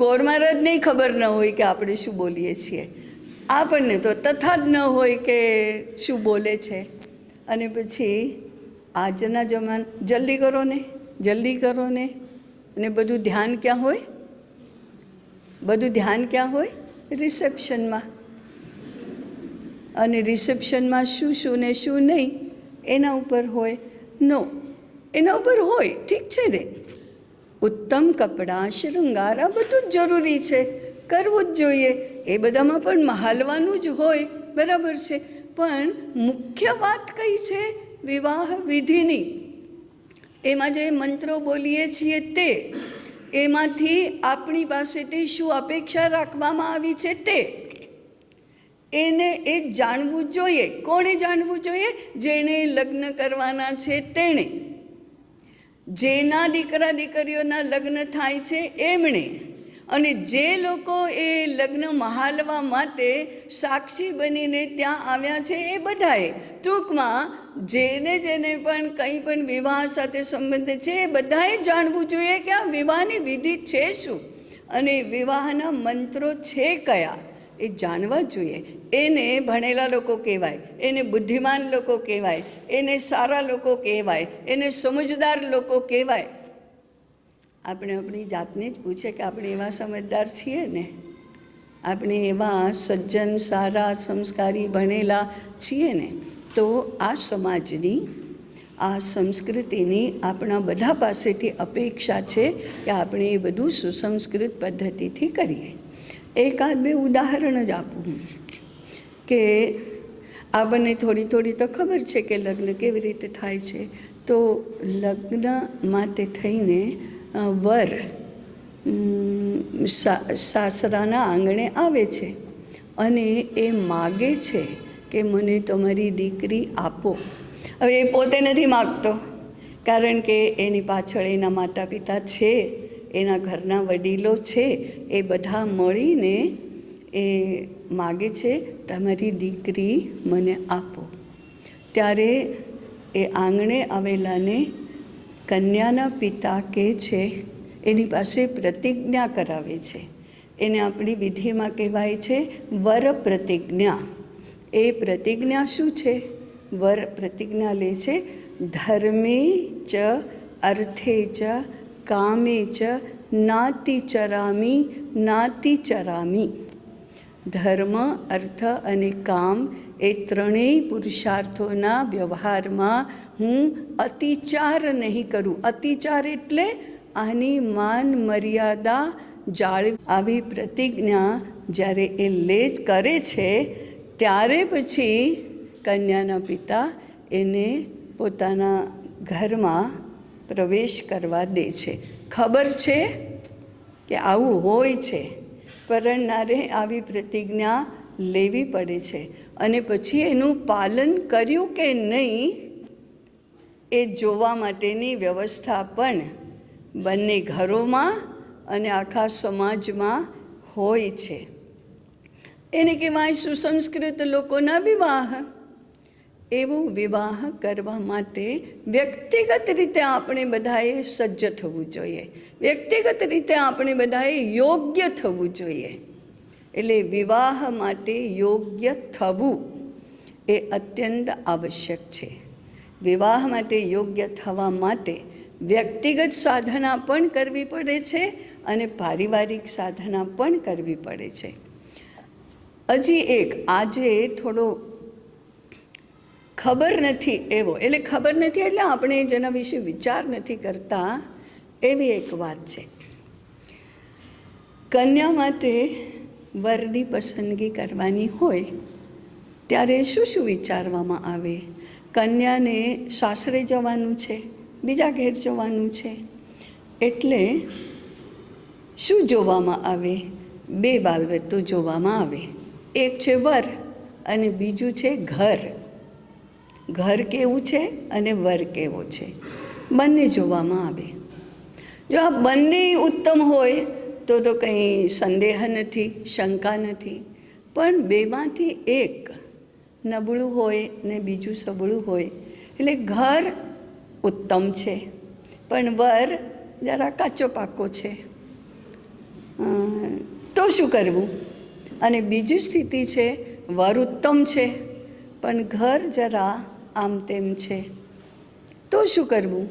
ગોર મહારાજને ખબર ન હોય કે આપણે શું બોલીએ છીએ, આપણને તો તથા જ ન હોય કે શું બોલે છે. અને પછી આજના જલ્દી કરો ને, અને બધું ધ્યાન ક્યાં હોય? રિસેપ્શનમાં. અને રિસેપ્શનમાં શું ને શું નહીં એના ઉપર હોય. એના ઉપર હોય, ઠીક છે ને. ઉત્તમ કપડાં, શૃંગાર, આ બધું જ જરૂરી છે, કરવું જ જોઈએ. એ બધામાં પણ હાલવાનું જ હોય, બરાબર છે. પણ મુખ્ય વાત કઈ છે? વિવાહ વિધિની. એમાં જે મંત્રો બોલીએ છીએ તે, એમાંથી આપણી પાસેથી શું અપેક્ષા રાખવામાં આવી છે તે એને એ જાણવું જોઈએ. કોણે જાણવું જોઈએ? જેણે લગ્ન કરવાના છે તેણે. જેના દીકરા દીકરીઓના લગ્ન થાય છે એમણે. અને જે લોકો એ લગ્ન મહાલવા માટે સાક્ષી બનીને ત્યાં આવ્યા છે એ બધાએ. ટૂંકમાં જેને પણ કંઈ પણ વિવાહ સાથે સંબંધ છે એ બધાએ જાણવું જોઈએ કે આ વિવાહની વિધિ છે શું અને વિવાહના મંત્રો છે કયા, એ જાણવા જોઈએ. એને ભણેલા લોકો કહેવાય, એને બુદ્ધિમાન લોકો કહેવાય, એને સારા લોકો કહેવાય, એને સમજદાર લોકો કહેવાય. આપણે આપણી જાતને જ પૂછે કે આપણે એવા સમજદાર છીએ ને? આપણે એવા સજ્જન, સારા, સંસ્કારી, ભણેલા છીએ ને? તો આ સમાજની, આ સંસ્કૃતિની આપણા બધા પાસેથી અપેક્ષા છે કે આપણે એ બધું સુસંસ્કૃત પદ્ધતિથી કરીએ. એકાદ બે ઉદાહરણ જ આપું કે આપણને થોડી થોડી તો ખબર છે કે લગ્ન કેવી રીતે થાય છે. તો લગ્ન માટે થઈને વર સાસરાના આંગણે આવે છે અને એ માગે છે કે મને તમારી દીકરી આપો. હવે એ પોતે નથી માગતો, કારણ કે એની પાછળ એના માતા પિતા છે, એના ઘરના વડીલો છે, એ બધા મળીને એ માગે છે તમારી દીકરી મને આપો. ત્યારે એ આંગણે આવેલાને કન્યાના પિતા કહે છે, એની પાસે પ્રતિજ્ઞા કરાવે છે. એને આપણી વિધિમાં કહેવાય છે વર પ્રતિજ્ઞા. એ પ્રતિજ્ઞા શું છે? વર પ્રતિજ્ઞા લે છે, ધર્મે ચ અર્થે ચ કામે ચ નાતિ ચરામી. ધર્મ, અર્થ અને કામ એ ત્રણેય પુરુષાર્થોના વ્યવહારમાં હું અતિચાર નહીં કરું. અતિચાર એટલે આની માન મર્યાદા જાળવી. આવી પ્રતિજ્ઞા જ્યારે એ કરે છે ત્યારે પછી કન્યાના પિતા એને પોતાના ઘરમાં પ્રવેશ કરવા દે છે. ખબર છે કે આવું હોય છે, પરણનારે આવી પ્રતિજ્ઞા લેવી પડે છે. અને પછી એનું પાલન કર્યું કે નહીં એ જોવા માટેની વ્યવસ્થા પણ બંને ઘરોમાં અને આખા સમાજમાં હોય છે. એને કહેવાય સુસંસ્કૃત લોકોના વિવાહ. એવો વિવાહ કરવા માટે વ્યક્તિગત રીતે આપણે બધાએ સજ્જ થવું જોઈએ, વ્યક્તિગત રીતે આપણે બધાએ યોગ્ય થવું જોઈએ. એટલે વિવાહ માટે યોગ્ય થવું એ અત્યંત આવશ્યક છે. વિવાહ માટે યોગ્ય થવા માટે વ્યક્તિગત સાધના પણ કરવી પડે છે અને પારિવારિક સાધના પણ કરવી પડે છે. હજી એક આજે થોડો ખબર નથી એવો, એટલે ખબર નથી એટલે આપણે જેના વિશે વિચાર નથી કરતા એવી એક વાત છે. કન્યા માટે વરની પસંદગી કરવાની હોય ત્યારે શું શું વિચારવામાં આવે? કન્યાને સાસરે જવાનું છે, બીજા ઘેર જવાનું છે, એટલે શું જોવામાં આવે? બે બાબતો જોવામાં આવે. એક છે વર અને બીજું છે ઘર. ઘર કેવું છે અને વર કેવો છે, બંને જોવામાં આવે. જો આ બંને ઉત્તમ હોય તો કંઈ સંદેહ નથી, શંકા નથી. પણ બેમાંથી એક નબળું હોય ને બીજું સબળું હોય, એટલે ઘર ઉત્તમ છે પણ વર જરા કાચો પાકો છે, તો શું કરવું? અને બીજી સ્થિતિ છે વર ઉત્તમ છે પણ ઘર જરા આમ તેમ છે, તો શું કરવું?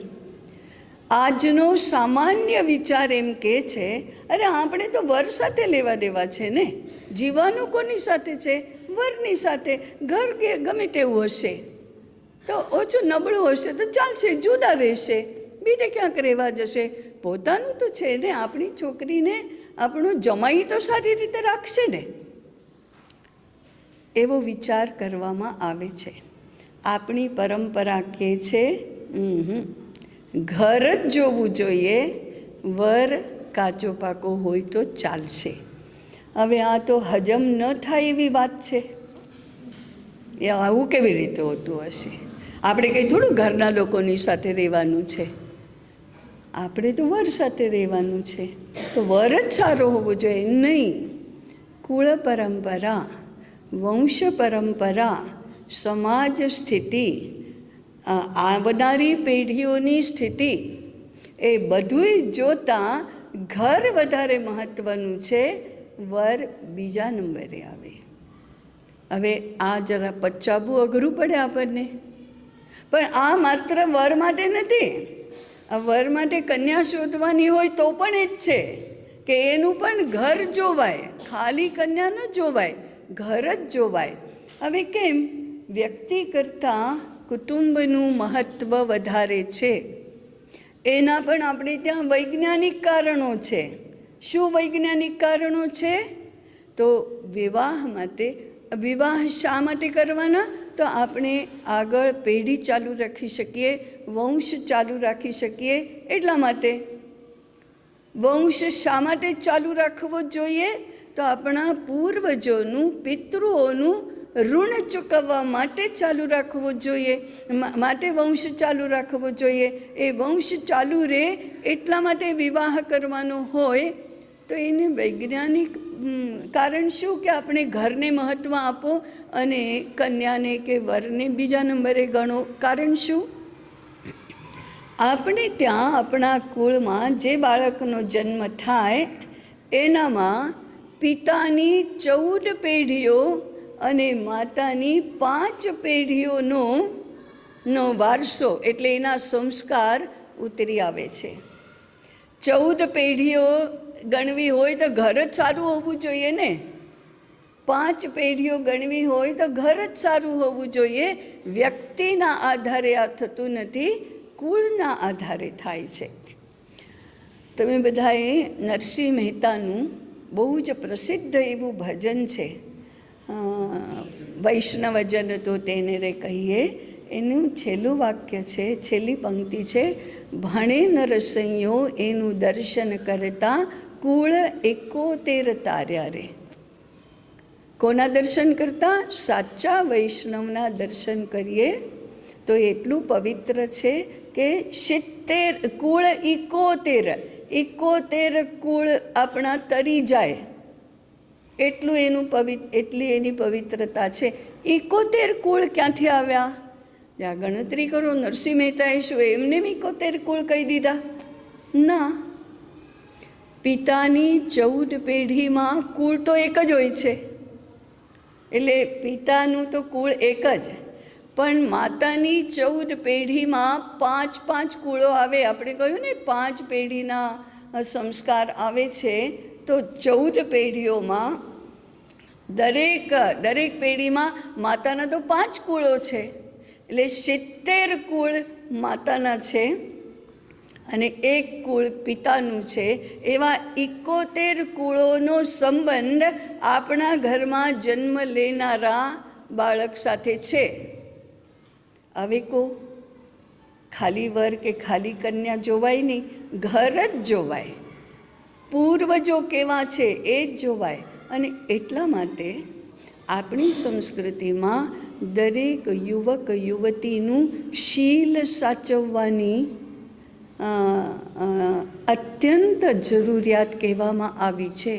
આજનો સામાન્ય વિચાર એમ કહે છે, અરે આપણે તો વર સાથે લેવા દેવા છે ને, જીવવાનું કોની સાથે છે? વરની સાથે. ઘર ગમે તેવું હશે તો ઓછું નબળું હશે તો ચાલશે, જુદા રહેશે, બીજે ક્યાંક રહેવા જશે. પોતાનું તો છે ને, આપણી છોકરીને આપણો જમાઈ તો સારી રીતે રાખશે ને, એવો વિચાર કરવામાં આવે છે. આપણી પરંપરા કહે છે ઘર જ જોવું જોઈએ, વર કાચો પાકો હોય તો ચાલશે. હવે આ તો હજમ ન થાય એવી વાત છે. એ આવું કેવી રીતે હોતું હશે? આપણે કંઈ થોડું ઘરના લોકોની સાથે રહેવાનું છે, આપણે તો વર સાથે રહેવાનું છે, તો વર જ સારો હોવો જોઈએ. નહીં, કુળ પરંપરા, વંશ પરંપરા, સમાજ સ્થિતિ, આવનારી પેઢીઓની સ્થિતિ, એ બધુંય જોતાં ઘર વધારે મહત્ત્વનું છે, વર બીજા નંબરે આવે. હવે આ જરા પચાવવું અઘરું પડે આપણને, પણ આ માત્ર વર માટે નથી. આ વર માટે કન્યા શોધવાની હોય તો પણ એ જ છે કે એનું પણ ઘર જોવાય, ખાલી કન્યા ન જોવાય, ઘર જ જોવાય. હવે કેમ? વ્યક્તિ કરતાં કુટુંબનું મહત્ત્વ વધારે છે. એના પણ આપણે ત્યાં વૈજ્ઞાનિક કારણો છે. શું વૈજ્ઞાનિક કારણો છે? તો વિવાહ શા માટે કરવાના? તો આપણે આગળ પેઢી ચાલુ રાખી શકીએ, વંશ ચાલુ રાખી શકીએ એટલા માટે. વંશ શા માટે ચાલુ રાખવો જોઈએ? તો આપણા પૂર્વજોનું, પિતૃઓનું ઋણ ચૂકવવા માટે ચાલુ રાખવો જોઈએ, માટે વંશ ચાલુ રાખવો જોઈએ. એ વંશ ચાલુ રહે એટલા માટે વિવાહ કરવાનો હોય. તો એને વૈજ્ઞાનિક કારણ શું કે આપણે ઘરને મહત્ત્વ આપો અને કન્યાને કે વરને બીજા નંબરે ગણો. કારણ શું? આપણે ત્યાં આપણા કુળમાં જે બાળકનો જન્મ થાય એનામાં પિતાની 14 પેઢીઓ અને માતાની 5 પેઢીઓનો વારસો એટલે એના સંસ્કાર ઉતરી આવે છે. 14 પેઢીઓ ગણવી હોય તો ઘર જ સારું હોવું જોઈએ ને. 5 પેઢીઓ ગણવી હોય તો ઘર જ સારું હોવું જોઈએ. વ્યક્તિના આધારે આ થતું નથી, કુળના આધારે થાય છે. તમે બધાએ નરસિંહ મહેતાનું બહુ જ પ્રસિદ્ધ એવું ભજન છે, વૈષ્ણવજન તો તેને રે કહીએ. એનું છેલ્લું વાક્ય છે, છેલ્લી પંક્તિ છે, ભણે નરસૈયો એનું દર્શન કરતા કુળ 71 તાર્યા રે. કોના દર્શન કરતા? સાચા વૈષ્ણવના દર્શન કરીએ તો એટલું પવિત્ર છે કે 70 કુળ 71 કુળ આપણા તરી જાય એટલી એની પવિત્રતા છે. 71 કુળ ક્યાંથી આવ્યા? જ્યાં ગણતરી કરો. નરસિંહ મહેતાએ શું એમને 71 કુળ કહી દીધા? ના. પિતાની 14 પેઢીમાં કુળ તો એક જ હોય છે, એટલે પિતાનું તો કુળ એક જ, પણ માતાની 14 પેઢીમાં 5 કુળો આવે. આપણે કહ્યું ને 5 પેઢીના સંસ્કાર આવે છે. તો 14 પેઢીઓમાં દરેક પેઢીમાં માતાના તો 5 કુળો છે, એટલે 70 કુળ માતાના છે અને 1 કુળ પિતાનું છે. એવા 71 કુળોનો સંબંધ આપણા ઘરમાં જન્મ લેનારા બાળક સાથે છે. હવે ખાલી વર કે ખાલી કન્યા જોવાય નહીં, ઘર જ જોવાય, પૂર્વજો કેવા છે એ જ જોવાય. અને એટલા માટે આપણી સંસ્કૃતિમાં દરેક યુવક યુવતીનું શીલ સાચવવાની અત્યંત જરૂરિયાત કહેવામાં આવી છે.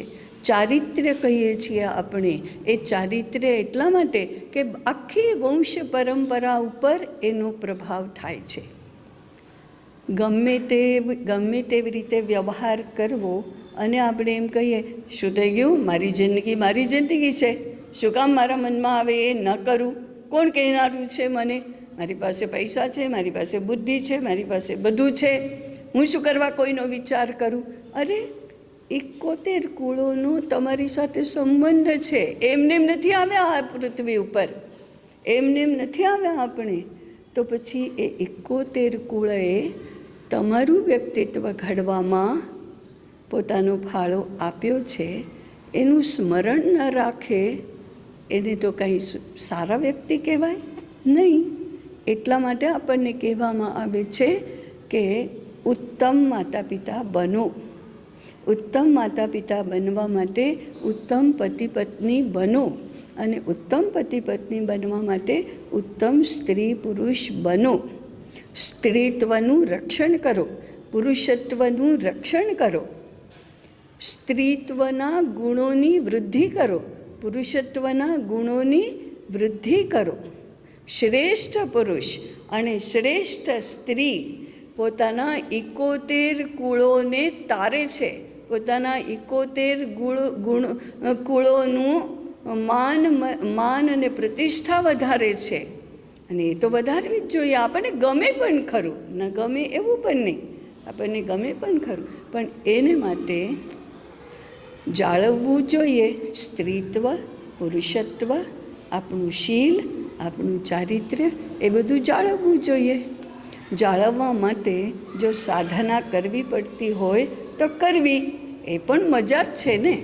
ચારિત્ર્ય કહીએ છીએ આપણે. એ ચારિત્ર્ય એટલા માટે કે આખી વંશ પરંપરા ઉપર એનો પ્રભાવ થાય છે. ગમે તેવી રીતે વ્યવહાર કરવો અને આપણે એમ કહીએ શું થઈ ગયું, મારી જિંદગી છે, શું કામ મારા મનમાં આવે એ ન કરું? કોણ કહેનારું છે મને? મારી પાસે પૈસા છે, મારી પાસે બુદ્ધિ છે, મારી પાસે બધું છે, હું શું કરવા કોઈનો વિચાર કરું? અરે 71 કુળોનો તમારી સાથે સંબંધ છે. એમને નથી આવ્યા આ પૃથ્વી ઉપર, એમને નથી આવ્યા આપણે. તો પછી એ 71 કુળે તમારું વ્યક્તિત્વ ઘડવામાં પોતાનો ફાળો આપ્યો છે. એનું સ્મરણ ન રાખે એને તો કંઈ સારા વ્યક્તિ કહેવાય નહીં. એટલા માટે આપણને કહેવામાં આવે છે કે ઉત્તમ માતા પિતા બનો. ઉત્તમ માતા પિતા બનવા માટે ઉત્તમ પતિ પત્ની બનો, અને ઉત્તમ પતિ પત્ની બનવા માટે ઉત્તમ સ્ત્રી પુરુષ બનો. સ્ત્રીત્વનું રક્ષણ કરો, પુરુષત્વનું રક્ષણ કરો, સ્ત્રીત્વના ગુણોની વૃદ્ધિ કરો, પુરુષત્વના ગુણોની વૃદ્ધિ કરો. શ્રેષ્ઠ પુરુષ અને શ્રેષ્ઠ સ્ત્રી પોતાના 71 કુળોને તારે છે, પોતાના 71 કુળોનું માન અને પ્રતિષ્ઠા વધારે છે. અને એ તો વધારવી જ જોઈએ. આપણને ગમે પણ ખરું, ન ગમે એવું પણ નહીં, આપણને ગમે પણ ખરું, પણ એને માટે જાળવવું જોઈએ સ્ત્રીત્વ, પુરુષત્વ, આપણું શીલ આપણું ચારિત્ર્ય એ બધું જાળવવું જોઈએ. જાળવવા માટે જો સાધના કરવી પડતી હોય તો કરવી, એ પણ મજા જ છે ને.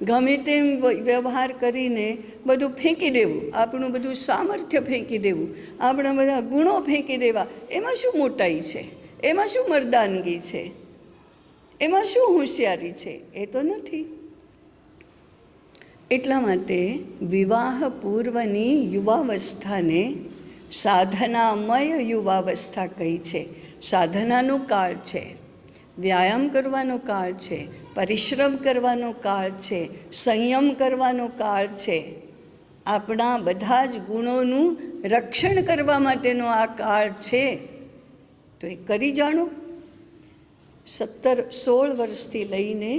ગમે તેમ વ્યવહાર કરીને બધું ફેંકી દેવું, આપણું બધું સામર્થ્ય ફેંકી દેવું, આપણા બધા ગુણો ફેંકી દેવા, એમાં શું મોટાઈ છે? એમાં શું મર્દાનગી છે? એમાં શું હોશિયારી છે? એ તો નથી. એટલા માટે વિવાહ પૂર્વની યુવાવસ્થાને સાધનામય યુવાવસ્થા કહી છે. સાધનાનો કાળ છે, વ્યાયામ કરવાનો કાળ છે, પરિશ્રમ કરવાનો કાળ છે, સંયમ કરવાનો કાળ છે, આપણા બધા જ ગુણોનું રક્ષણ કરવા માટેનો આ કાળ છે. તો એ કરી જાણો. 16 વર્ષથી લઈને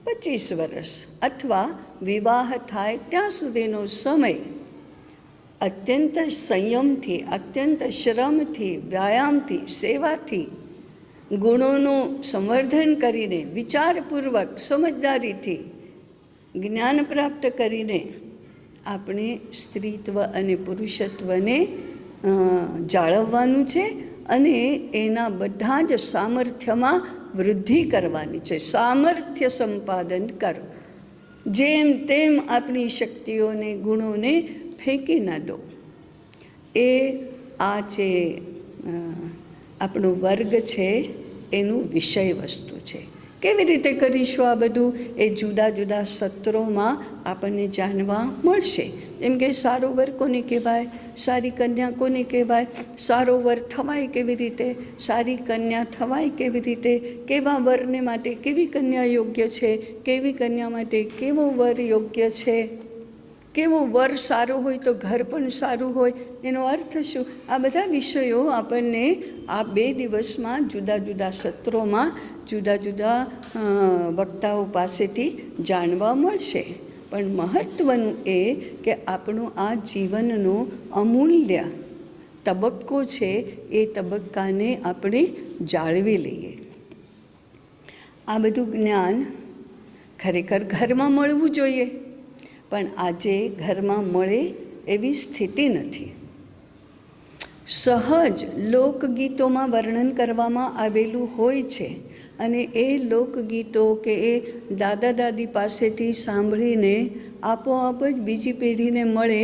25 વર્ષ અથવા વિવાહ થાય ત્યાં સુધીનો સમય અત્યંત સંયમથી, અત્યંત શ્રમથી, વ્યાયામથી, સેવાથી, ગુણોનું સંવર્ધન કરીને, વિચારપૂર્વક, સમજદારીથી જ્ઞાન પ્રાપ્ત કરીને આપણે સ્ત્રીત્વ અને પુરુષત્વને જાળવવાનું છે અને એના બધા જ સામર્થ્યમાં વૃદ્ધિ કરવાની છે. સામર્થ્ય સંપાદન કરો. જેમ તેમ આપણી શક્તિઓને, ગુણોને ફેંકી ન દો. એ આ જે આપણો વર્ગ છે એનું વિષય વસ્તુ છે. કેવી રીતે કરીશું આ બધું? એ જુદા જુદા સત્રોમાં આપણને જાણવા મળશે. જેમ કે સારો વર કોને કહેવાય, સારી કન્યા કોને કહેવાય, સારો વર થવાય કેવી રીતે, સારી કન્યા થવાય કેવી રીતે, કેવા વરને માટે કેવી કન્યા યોગ્ય છે, કેવી કન્યા માટે કેવો વર યોગ્ય છે, કેવો વર સારો હોય તો ઘર પણ સારું હોય, એનો અર્થ શું? આ બધા વિષયો આપણને આ 2 દિવસમાં જુદા જુદા સત્રોમાં જુદા જુદા વક્તાઓ પાસેથી જાણવા મળશે. પણ મહત્ત્વનું એ કે આપણું આ જીવનનો અમૂલ્ય તબક્કો છે, એ તબક્કાને આપણે જાળવી લઈએ. આ બધું જ્ઞાન ખરેખર ઘરમાં મળવું જોઈએ, પણ આજે ઘરમાં મળે એવી સ્થિતિ નથી. સહજ લોકગીતોમાં વર્ણન કરવામાં આવેલું હોય છે અને એ લોકગીતો કે એ દાદા દાદી પાસેથી સાંભળીને આપોઆપ જ બીજી પેઢીને મળે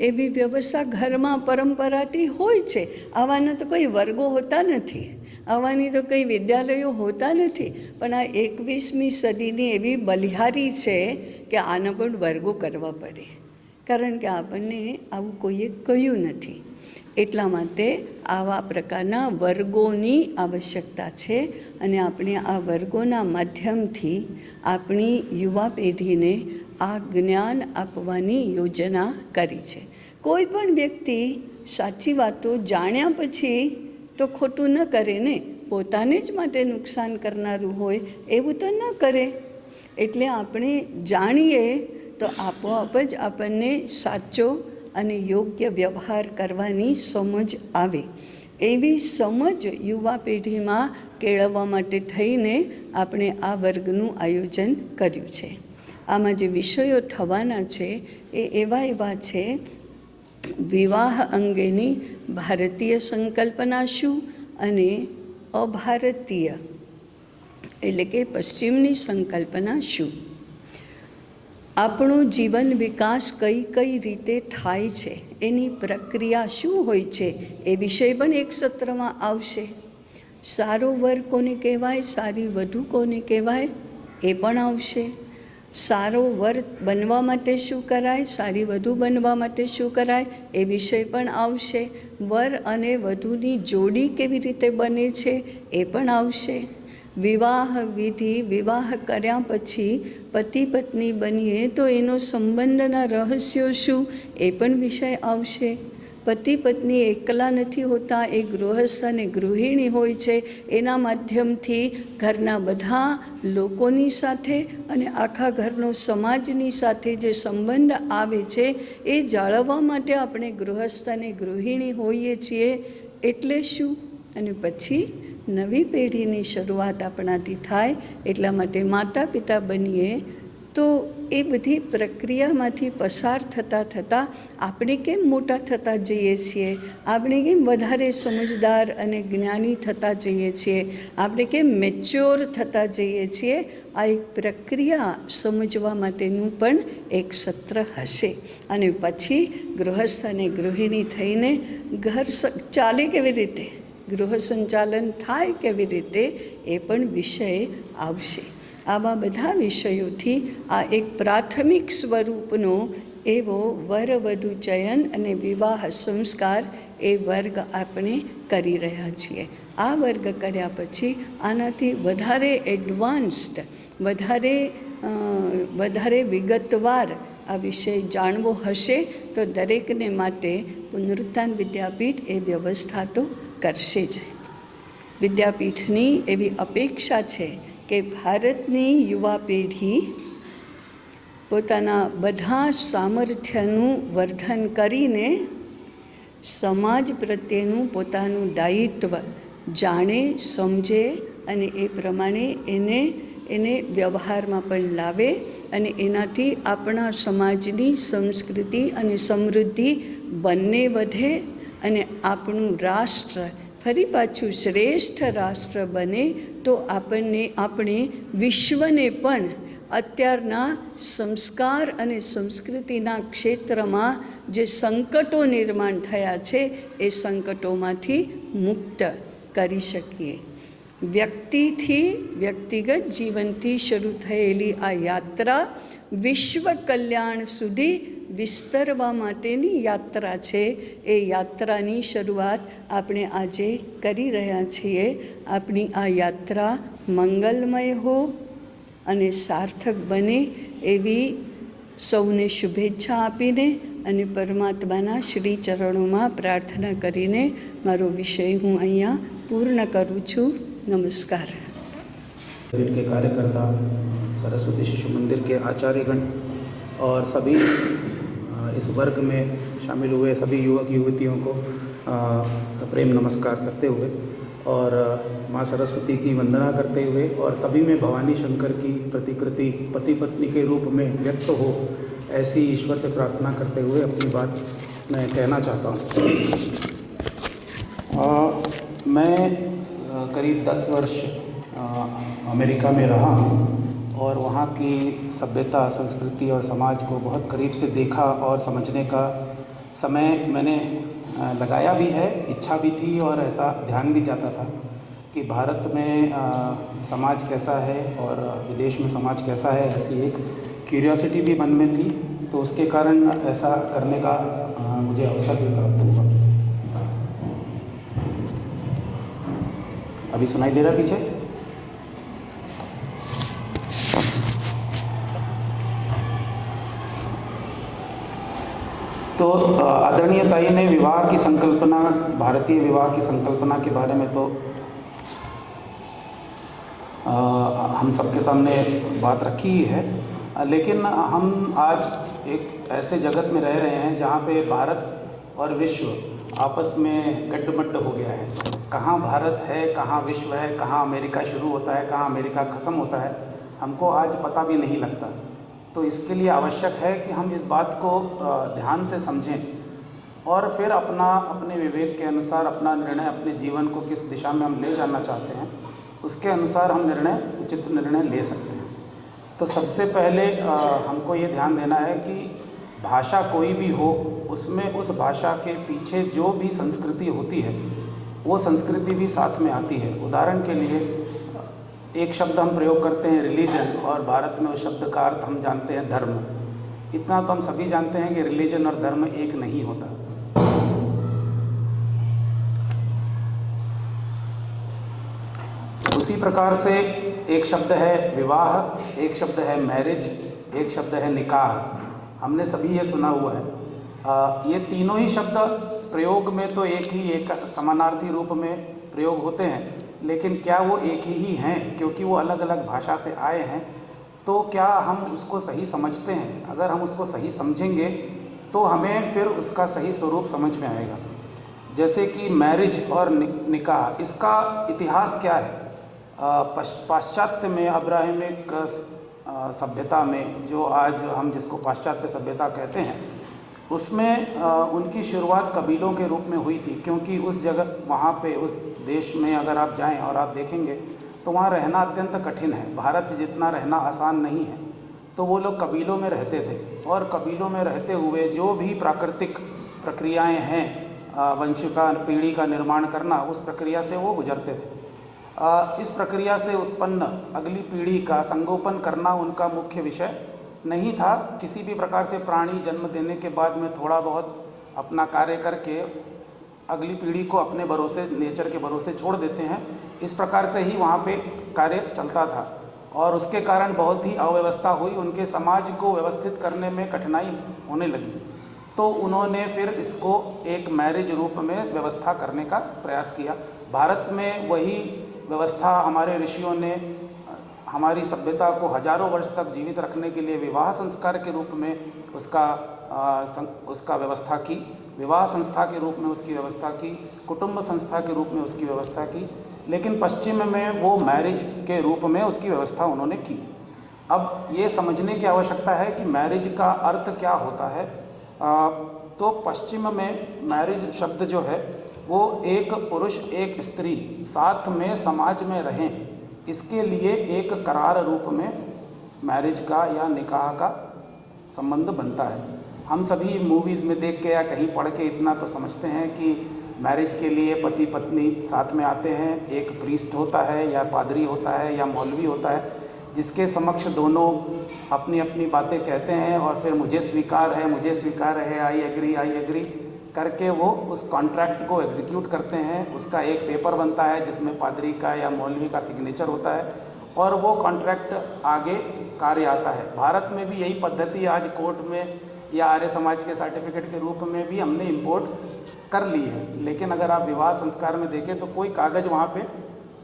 એવી વ્યવસ્થા ઘરમાં પરંપરાથી હોય છે. આવાના તો કોઈ વર્ગો હોતા નથી, આવાની તો કંઈ વિદ્યાલયો હોતા નથી. પણ આ 21મી સદીની એવી બલિહારી છે કે આના પણ વર્ગો કરવા પડે, કારણ કે આપણને આવું કોઈએ કહ્યું નથી. એટલા માટે આવા પ્રકારના વર્ગોની આવશ્યકતા છે અને આપણે આ વર્ગોના માધ્યમથી આપણી યુવા પેઢીને આ જ્ઞાન આપવાની યોજના કરી છે. કોઈ પણ વ્યક્તિ સાચી વાતો જાણ્યા પછી તો ખોટું ન કરે ને, પોતાને જ માટે નુકસાન કરનારું હોય એવું તો ન કરે. એટલે આપણે જાણીએ તો આપોઆપ જ આપણને સાચો અને યોગ્ય વ્યવહાર કરવાની સમજ આવે. એવી સમજ યુવા પેઢીમાં કેળવવા માટે થઈને આપણે આ વર્ગનું આયોજન કર્યું છે. આમાં જે વિષયો થવાના છે એ એવા છે: વિવાહ અંગેની ભારતીય સંકલ્પના શું અને અભારતીય એટલે કે પશ્ચિમની સંકલ્પના શું, આપણો જીવન વિકાસ કઈ કઈ રીતે થાય છે, એની પ્રક્રિયા શું હોય છે, એ વિષય પણ એક સત્રમાં આવશે. સારો વર કોને કહેવાય, સારી વધુ કોને કહેવાય, એ પણ આવશે. સારો વર બનવા માટે શું કરાય, સારી વધુ બનવા માટે શું કરાય, એ વિષય પણ આવશે. વર અને વધુની જોડી કેવી રીતે બને છે, એ પણ આવશે. વિવાહ વિધિ, વિવાહ કર્યા પછી પતિ પત્ની બનીએ તો એનો સંબંધના રહસ્યો શું, એ પણ વિષય આવશે. પતિ પત્ની એકલા નથી હોતા, એ ગૃહસ્થ અને ગૃહિણી હોય છે. એના માધ્યમથી ઘરના બધા લોકોની સાથે અને આખા ઘરનો સમાજની સાથે જે સંબંધ આવે છે એ જાળવવા માટે આપણે ગૃહસ્થ અને ગૃહિણી હોઈએ છીએ. એટલે શું? અને પછી નવી પેઢીની શરૂઆત આપણાથી થાય. એટલા માટે માતા પિતા બનીએ તો એ બધી પ્રક્રિયામાંથી પસાર થતાં આપણે કેમ મોટા થતા જઈએ છીએ, આપણે કેમ વધારે સમજદાર અને જ્ઞાની થતા જઈએ છીએ, આપણે કેમ મેચ્યોર થતા જઈએ છીએ, આ એક પ્રક્રિયા સમજવા માટેનું પણ એક સત્ર હશે. અને પછી ગૃહસ્થ અને ગૃહિણી થઈને ઘર ચાલે કેવી રીતે, ગૃહ સંચાલન થાય કેવી રીતે, એ પણ વિષય આવશે. આવા બધા વિષયોથી આ એક પ્રાથમિક સ્વરૂપનો એવો વરવધુ ચયન અને વિવાહ સંસ્કાર એ વર્ગ આપણે કરી રહ્યા છીએ. આ વર્ગ કર્યા પછી આનાથી વધારે એડવાન્સ્ડ, વધારે વિગતવાર આ વિષય જાણવો હશે તો દરેકને માટે પુનરુત્થાન વિદ્યાપીઠ એ વ્યવસ્થા તો કરશે જ. વિદ્યાપીઠની એવી અપેક્ષા છે કે ભારતની યુવા પેઢી પોતાના બધા સામર્થ્યનું વર્ધન કરીને સમાજ પ્રત્યેનું પોતાનું દાયિત્વ જાણે, સમજે અને એ પ્રમાણે એને વ્યવહારમાં પણ લાવે અને એનાથી આપણા સમાજની સંસ્કૃતિ અને સમૃદ્ધિ બંને વધે અને આપણું રાષ્ટ્ર ફરી પાછું શ્રેષ્ઠ રાષ્ટ્ર બને તો આપણે વિશ્વને પણ અત્યારના સંસ્કાર અને સંસ્કૃતિના ક્ષેત્રમાં જે સંકટો નિર્માણ થયા છે એ સંકટોમાંથી મુક્ત કરી શકીએ. વ્યક્તિથી, વ્યક્તિગત જીવનથી શરૂ થયેલી આ યાત્રા વિશ્વ કલ્યાણ સુધી વિસ્તરવા માટેની યાત્રા છે. એ યાત્રાની શરૂઆત આપણે આજે કરી રહ્યા છીએ. આપણી આ યાત્રા મંગલમય હો અને સાર્થક બને એવી સૌને શુભેચ્છા આપીને અને પરમાત્માના શ્રી ચરણોમાં પ્રાર્થના કરીને મારો વિષય હું અહીંયા પૂર્ણ કરું છું. नमस्कार. के कार्यकर्ता, सरस्वती शिशु मंदिर के आचार्यगण और सभी इस वर्ग में शामिल हुए सभी युवक युवतियों को सप्रेम नमस्कार करते हुए और माँ सरस्वती की वंदना करते हुए और सभी में भवानी शंकर की प्रतिकृति पति पत्नी के रूप में व्यक्त हो, ऐसी ईश्वर से प्रार्थना करते हुए अपनी बात मैं कहना चाहता हूँ. मैं करीब 10 वर्ष अमेरिका में रहा और वहाँ की सभ्यता, संस्कृति और समाज को बहुत करीब से देखा और समझने का समय मैंने लगाया भी है, इच्छा भी थी और ऐसा ध्यान भी जाता था कि भारत में समाज कैसा है और विदेश में समाज कैसा है, ऐसी एक क्यूरियोसिटी भी मन में थी. तो उसके कारण ऐसा करने का मुझे अवसर भी प्राप्त हुआ. अभी सुनाई दे रहा पीछे? तो आदरणीय ताई ने विवाह की संकल्पना, भारतीय विवाह की संकल्पना के बारे में तो हम सबके सामने बात रखी ही है, लेकिन हम आज एक ऐसे जगत में रह रहे हैं जहाँ पे भारत और विश्व आपस में गड्ढमड्ढ हो गया है. कहाँ भारत है, कहाँ विश्व है, कहाँ अमेरिका शुरू होता है, कहाँ अमेरिका ख़त्म होता है, हमको आज पता भी नहीं लगता. तो इसके लिए आवश्यक है कि हम इस बात को ध्यान से समझें और फिर अपने विवेक के अनुसार अपना निर्णय, अपने जीवन को किस दिशा में हम ले जाना चाहते हैं, उसके अनुसार हम उचित निर्णय ले सकते हैं. तो सबसे पहले हमको ये ध्यान देना है कि भाषा कोई भी हो, उसमें उस भाषा के पीछे जो भी संस्कृति होती है वो संस्कृति भी साथ में आती है. उदाहरण के लिए एक शब्द हम प्रयोग करते हैं रिलीजन, और भारत में उस शब्द का अर्थ हम जानते हैं धर्म. इतना तो हम सभी जानते हैं कि रिलीजन और धर्म एक नहीं होता. उसी प्रकार से एक शब्द है विवाह, एक शब्द है मैरिज, एक शब्द है निकाह. हमने सभी ये सुना हुआ है. ये तीनों ही शब्द प्रयोग में तो एक समानार्थी रूप में प्रयोग होते हैं, लेकिन क्या वो एक ही हैं? क्योंकि वो अलग अलग भाषा से आए हैं, तो क्या हम उसको सही समझते हैं? अगर हम उसको सही समझेंगे तो हमें फिर उसका सही स्वरूप समझ में आएगा. जैसे कि मैरिज और निकाह, इसका इतिहास क्या है? पाश्चात्य में अब्राहमिक सभ्यता में, जो आज हम जिसको पाश्चात्य सभ्यता कहते हैं, उसमें उनकी शुरुआत कबीलों के रूप में हुई थी। क्योंकि उस जगह वहाँ पे उस देश में अगर आप जाएं और आप देखेंगे तो वहाँ रहना अत्यंत कठिन है। भारत जितना रहना आसान नहीं है। तो वो लोग कबीलों में रहते थे और कबीलों में रहते हुए जो भी प्राकृतिक प्रक्रियाएं हैं, वंश का पीढ़ी का निर्माण करना, उस प्रक्रिया से वो गुजरते थे। इस प्रक्रिया से उत्पन्न अगली पीढ़ी का संगोपन करना उनका मुख्य विषय नहीं था। किसी भी प्रकार से प्राणी जन्म देने के बाद में थोड़ा बहुत अपना कार्य करके अगली पीढ़ी को अपने भरोसे, नेचर के भरोसे छोड़ देते हैं। इस प्रकार से ही वहाँ पे कार्य चलता था और उसके कारण बहुत ही अव्यवस्था हुई। उनके समाज को व्यवस्थित करने में कठिनाई होने लगी। तो उन्होंने फिर इसको एक मैरिज रूप में व्यवस्था करने का प्रयास किया। भारत में वही व्यवस्था हमारे ऋषियों ने हमारी सभ्यता को हजारों वर्ष तक जीवित रखने के लिए विवाह संस्कार के रूप में उसका व्यवस्था की, विवाह संस्था के रूप में उसकी व्यवस्था की, कुटुंब संस्था के रूप में उसकी व्यवस्था की। लेकिन पश्चिम में वो मैरिज के रूप में उसकी व्यवस्था उन्होंने की। अब ये समझने की आवश्यकता है कि मैरिज का अर्थ क्या होता है। तो पश्चिम में मैरिज शब्द जो है वो एक पुरुष एक स्त्री साथ में समाज में रहें, इसके लिए एक करार रूप में मैरिज का या निकाह का संबंध बनता है। हम सभी मूवीज़ में देख के या कहीं पढ़ के इतना तो समझते हैं कि मैरिज के लिए पति पत्नी साथ में आते हैं। एक प्रीस्ट होता है या पादरी होता है या मौलवी होता है, जिसके समक्ष दोनों अपनी अपनी बातें कहते हैं और फिर मुझे स्वीकार है, आई एग्री करके वो उस कॉन्ट्रैक्ट को एग्जीक्यूट करते हैं। उसका एक पेपर बनता है जिसमें पादरी का या मौलवी का सिग्नेचर होता है और वो कॉन्ट्रैक्ट आगे कार्य आता है। भारत में भी यही पद्धति आज कोर्ट में या आर्य समाज के सर्टिफिकेट के रूप में भी हमने इंपोर्ट कर ली है। लेकिन अगर आप विवाह संस्कार में देखें तो कोई कागज़ वहाँ पे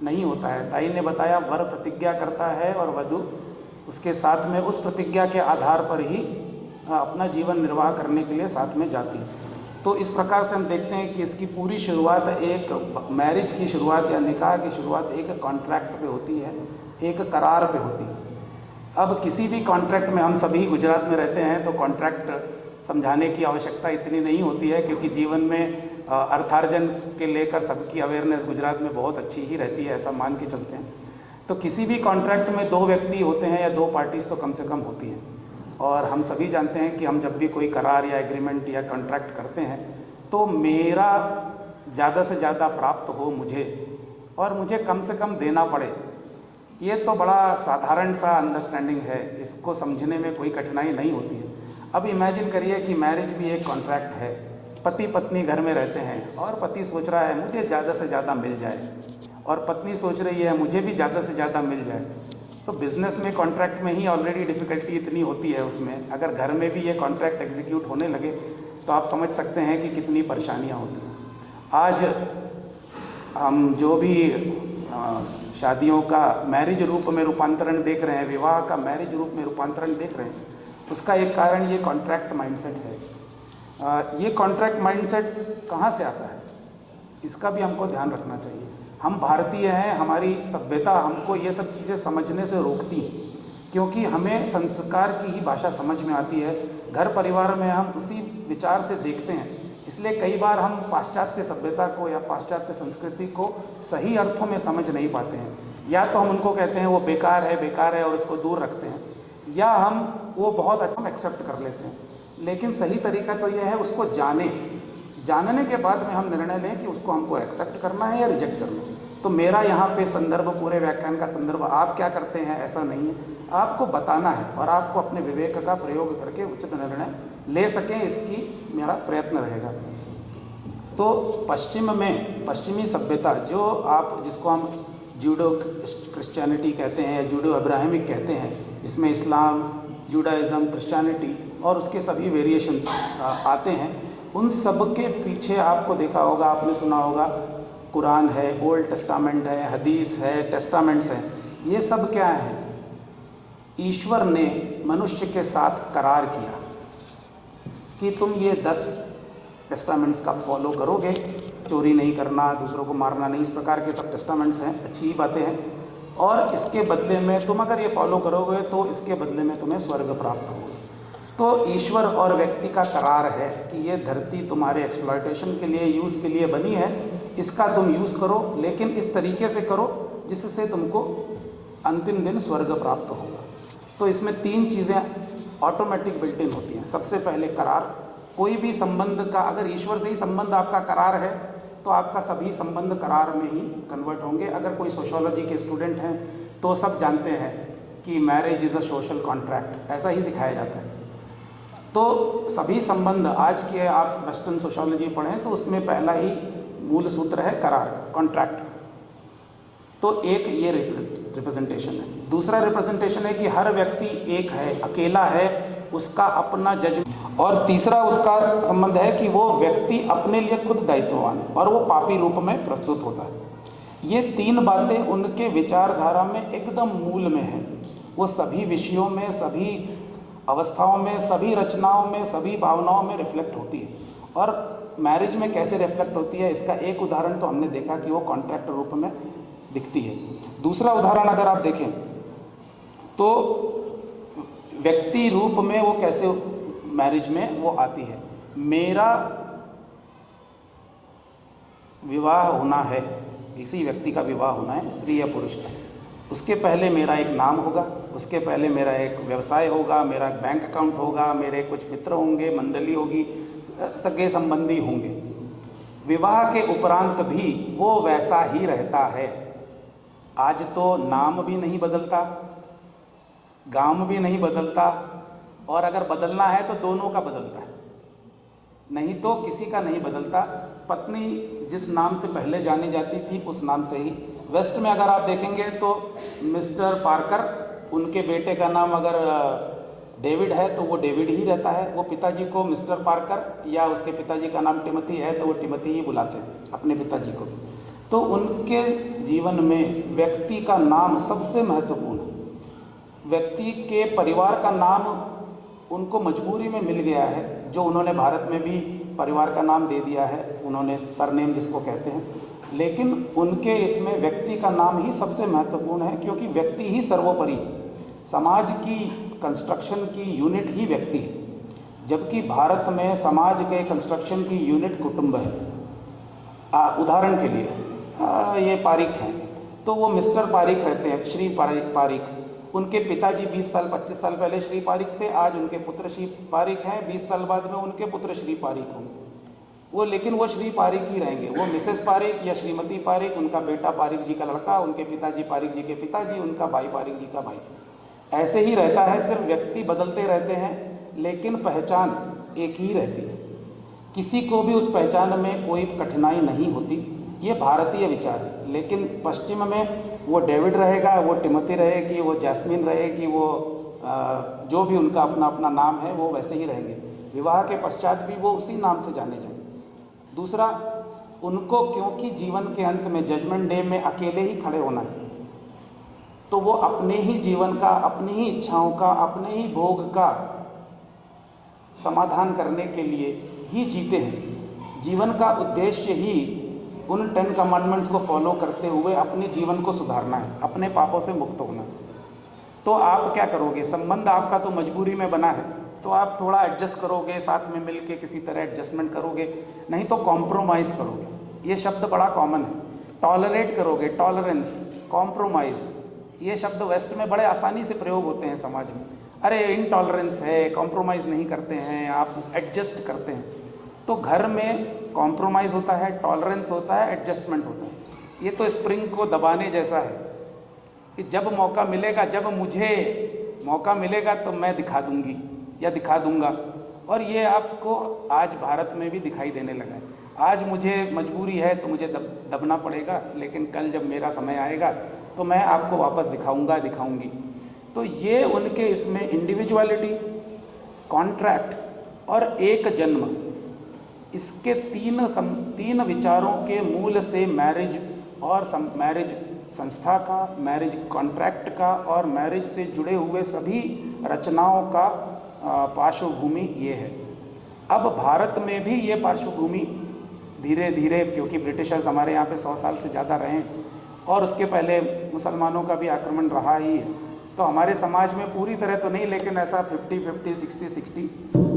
नहीं होता है। ताई ने बताया वर प्रतिज्ञा करता है और वधू उसके साथ में उस प्रतिज्ञा के आधार पर ही अपना जीवन निर्वाह करने के लिए साथ में जाती है। तो इस प्रकार से हम देखते हैं कि इसकी पूरी शुरुआत एक मैरिज की शुरुआत या निकाह की शुरुआत एक कॉन्ट्रैक्ट पे होती है, एक करार पे होती है। अब किसी भी कॉन्ट्रैक्ट में, हम सभी गुजरात में रहते हैं तो कॉन्ट्रैक्ट समझाने की आवश्यकता इतनी नहीं होती है, क्योंकि जीवन में अर्थार्जन के लेकर सबकी अवेयरनेस गुजरात में बहुत अच्छी ही रहती है, ऐसा मान के चलते हैं। तो किसी भी कॉन्ट्रैक्ट में दो व्यक्ति होते हैं या दो पार्टीज़ तो कम से कम होती हैं। और हम सभी जानते हैं कि हम जब भी कोई करार या एग्रीमेंट या कॉन्ट्रैक्ट करते हैं तो मेरा ज़्यादा से ज़्यादा प्राप्त हो मुझे और मुझे कम से कम देना पड़े, ये तो बड़ा साधारण सा अंडरस्टैंडिंग है। इसको समझने में कोई कठिनाई नहीं होती है। अब इमेजिन करिए कि मैरिज भी एक कॉन्ट्रैक्ट है। पति पत्नी घर में रहते हैं और पति सोच रहा है मुझे ज़्यादा से ज़्यादा मिल जाए और पत्नी सोच रही है मुझे भी ज़्यादा से ज़्यादा मिल जाए। तो बिज़नेस में कॉन्ट्रैक्ट में ही ऑलरेडी डिफ़िकल्टी इतनी होती है, उसमें अगर घर में भी ये कॉन्ट्रैक्ट एग्जीक्यूट होने लगे तो आप समझ सकते हैं कि कितनी परेशानियाँ होती हैं। आज हम जो भी शादियों का मैरिज रूप में रूपांतरण देख रहे हैं, विवाह का मैरिज रूप में रूपांतरण देख रहे हैं, उसका एक कारण ये कॉन्ट्रैक्ट माइंडसेट है। ये कॉन्ट्रैक्ट माइंडसेट कहाँ से आता है, इसका भी हमको ध्यान रखना चाहिए। हम भारतीय हैं, हमारी सभ्यता हमको ये सब चीज़ें समझने से रोकती है, क्योंकि हमें संस्कार की ही भाषा समझ में आती है। घर परिवार में हम उसी विचार से देखते हैं, इसलिए कई बार हम पाश्चात्य सभ्यता को या पाश्चात्य संस्कृति को सही अर्थों में समझ नहीं पाते हैं। या तो हम उनको कहते हैं वो बेकार है और उसको दूर रखते हैं, या हम वो बहुत अच्छा एक्सेप्ट कर लेते हैं। लेकिन सही तरीका तो ये है उसको जानने के बाद में हम निर्णय लें कि उसको हमको एक्सेप्ट करना है या रिजेक्ट करना है। तो मेरा यहाँ पे संदर्भ, पूरे व्याख्यान का संदर्भ आप क्या करते हैं ऐसा नहीं है, आपको बताना है और आपको अपने विवेक का प्रयोग करके उचित निर्णय ले सकें, इसकी मेरा प्रयत्न रहेगा। तो पश्चिमी सभ्यता जिसको हम जूडो क्रिश्चियनिटी कहते हैं या जूडो अब्राहमिक कहते हैं, इसमें इस्लाम, जूडाइज़म, क्रिश्चियनिटी और उसके सभी वेरिएशंस आते हैं। उन सब के पीछे आपको देखा होगा, आपने सुना होगा, कुरान है, ओल्ड टेस्टामेंट है, हदीस है, टेस्टामेंट्स हैं। ये सब क्या है? ईश्वर ने मनुष्य के साथ करार किया कि तुम ये 10 टेस्टामेंट्स का फॉलो करोगे, चोरी नहीं करना, दूसरों को मारना नहीं, इस प्रकार के सब टेस्टामेंट्स हैं, अच्छी बातें हैं। और इसके बदले में तुम अगर ये फॉलो करोगे तो इसके बदले में तुम्हें स्वर्ग प्राप्त होगा। तो ईश्वर और व्यक्ति का करार है कि ये धरती तुम्हारे एक्सप्लॉयटेशन के लिए, यूज़ के लिए बनी है, इसका तुम यूज़ करो, लेकिन इस तरीके से करो जिससे तुमको अंतिम दिन स्वर्ग प्राप्त होगा। तो इसमें 3 चीज़ें ऑटोमेटिक बिल्ट इन होती हैं। सबसे पहले करार, कोई भी संबंध का, अगर ईश्वर से ही संबंध आपका करार है तो आपका सभी संबंध करार में ही कन्वर्ट होंगे। अगर कोई सोशियोलॉजी के स्टूडेंट हैं तो सब जानते हैं कि marriage is a social contract, ऐसा ही सिखाया जाता है। तो सभी संबंध, आज के आप वेस्टर्न सोशियोलॉजी पढ़ें तो उसमें पहला ही मूल सूत्र है करार, कॉन्ट्रैक्ट। तो एक ये रिप्रेजेंटेशन है। दूसरा रिप्रेजेंटेशन है कि हर व्यक्ति एक है, अकेला है, उसका अपना जजमेंट। और तीसरा उसका संबंध है कि वो व्यक्ति अपने लिए खुद दायित्ववान है और वो पापी रूप में प्रस्तुत होता है। ये 3 बातें उनके विचारधारा में एकदम मूल में है। वो सभी विषयों में, सभी अवस्थाओं में, सभी रचनाओं में, सभी भावनाओं में रिफ्लेक्ट होती है। और मैरिज में कैसे रिफ्लेक्ट होती है, इसका एक उदाहरण तो हमने देखा कि वो कॉन्ट्रैक्ट रूप में दिखती है। दूसरा उदाहरण अगर आप देखें तो व्यक्ति रूप में वो कैसे मैरिज में वो आती है। मेरा विवाह होना है, किसी व्यक्ति का विवाह होना है, स्त्री या पुरुष का, उसके पहले मेरा एक नाम होगा, उसके पहले मेरा एक व्यवसाय होगा, मेरा बैंक अकाउंट होगा, मेरे कुछ मित्र होंगे, मंडली होगी, सगे संबंधी होंगे। विवाह के उपरांत भी वो वैसा ही रहता है। आज तो नाम भी नहीं बदलता, गांव भी नहीं बदलता, और अगर बदलना है तो दोनों का बदलता है, नहीं तो किसी का नहीं बदलता। पत्नी जिस नाम से पहले जानी जाती थी उस नाम से ही। वेस्ट में अगर आप देखेंगे तो मिस्टर पार्कर, उनके बेटे का नाम अगर डेविड है तो वो डेविड ही रहता है। वो पिताजी को मिस्टर पार्कर, या उसके पिताजी का नाम टिमोथी है तो वो टिमोथी ही बुलाते हैं अपने पिताजी को। तो उनके जीवन में व्यक्ति का नाम सबसे महत्वपूर्ण है। व्यक्ति के परिवार का नाम उनको मजबूरी में मिल गया है, जो उन्होंने भारत में भी परिवार का नाम दे दिया है, उन्होंने सरनेम जिसको कहते हैं। लेकिन उनके इसमें व्यक्ति का नाम ही सबसे महत्वपूर्ण है, क्योंकि व्यक्ति ही सर्वोपरि, समाज की कंस्ट्रक्शन की यूनिट ही व्यक्ति है। जबकि भारत में समाज के कंस्ट्रक्शन की यूनिट कुटुंब है। उदाहरण के लिए ये पारिक हैं तो वो मिस्टर पारिक रहते हैं, श्री पारिक। उनके पिताजी 20 साल 25 साल पहले श्री पारिक थे, आज उनके पुत्र श्री पारिक हैं, 20 साल बाद में उनके पुत्र श्री पारिक होंगे वो, लेकिन वो श्री पारिक ही रहेंगे। वो मिसेस पारिक या श्रीमती पारिक, उनका बेटा पारिक जी का लड़का, उनके पिताजी पारिक जी के पिताजी, उनका भाई पारिक जी का भाई, ऐसे ही रहता है। सिर्फ व्यक्ति बदलते रहते हैं लेकिन पहचान एक ही रहती है। किसी को भी उस पहचान में कोई कठिनाई नहीं होती। ये भारतीय विचार है। लेकिन पश्चिम में वो डेविड रहेगा, वो टिमोथी रहेगी, वो जैस्मिन रहेगी, वो जो भी उनका अपना अपना नाम है वो वैसे ही रहेंगे। विवाह के पश्चात भी वो उसी नाम से जाने जाएंगे। दूसरा, उनको क्योंकि जीवन के अंत में जजमेंट डे में अकेले ही खड़े होना है, तो वो अपने ही जीवन का, अपनी ही इच्छाओं का, अपने ही भोग का समाधान करने के लिए ही जीते हैं। जीवन का उद्देश्य ही उन 10 कमांडमेंट्स को फॉलो करते हुए अपने जीवन को सुधारना है, अपने पापों से मुक्त होना है। तो आप क्या करोगे? संबंध आपका तो मजबूरी में बना है, तो आप थोड़ा एडजस्ट करोगे, साथ में मिल के किसी तरह एडजस्टमेंट करोगे, नहीं तो कॉम्प्रोमाइज़ करोगे। ये शब्द बड़ा कॉमन है, टॉलरेट करोगे, टॉलरेंस, कॉम्प्रोमाइज़, ये शब्द वेस्ट में बड़े आसानी से प्रयोग होते हैं समाज में। अरे इनटॉलरेंस है, कॉम्प्रोमाइज़ नहीं करते हैं, आप एडजस्ट करते हैं। तो घर में कॉम्प्रोमाइज़ होता है, टॉलरेंस होता है, एडजस्टमेंट होता है। ये तो स्प्रिंग को दबाने जैसा है कि जब मौका मिलेगा, जब मुझे मौका मिलेगा तो मैं दिखा दूंगी या दिखा दूंगा। और ये आपको आज भारत में भी दिखाई देने लगा है। आज मुझे मजबूरी है तो मुझे दबना पड़ेगा, लेकिन कल जब मेरा समय आएगा तो मैं आपको वापस दिखाऊंगा, दिखाऊंगी। तो ये उनके इसमें इंडिविजुअलिटी, कॉन्ट्रैक्ट और एक जन्म, इसके तीन विचारों के मूल से मैरिज और मैरिज संस्था का, मैरिज कॉन्ट्रैक्ट का और मैरिज से जुड़े हुए सभी रचनाओं का पार्श्वभूमि ये है। अब भारत में भी ये पार्श्वभूमि धीरे धीरे, क्योंकि ब्रिटिशर्स हमारे यहाँ पे 100 साल से ज़्यादा रहे, और उसके पहले मुसलमानों का भी आक्रमण रहा ही है। तो हमारे समाज में पूरी तरह तो नहीं, लेकिन ऐसा 50-50, 60-60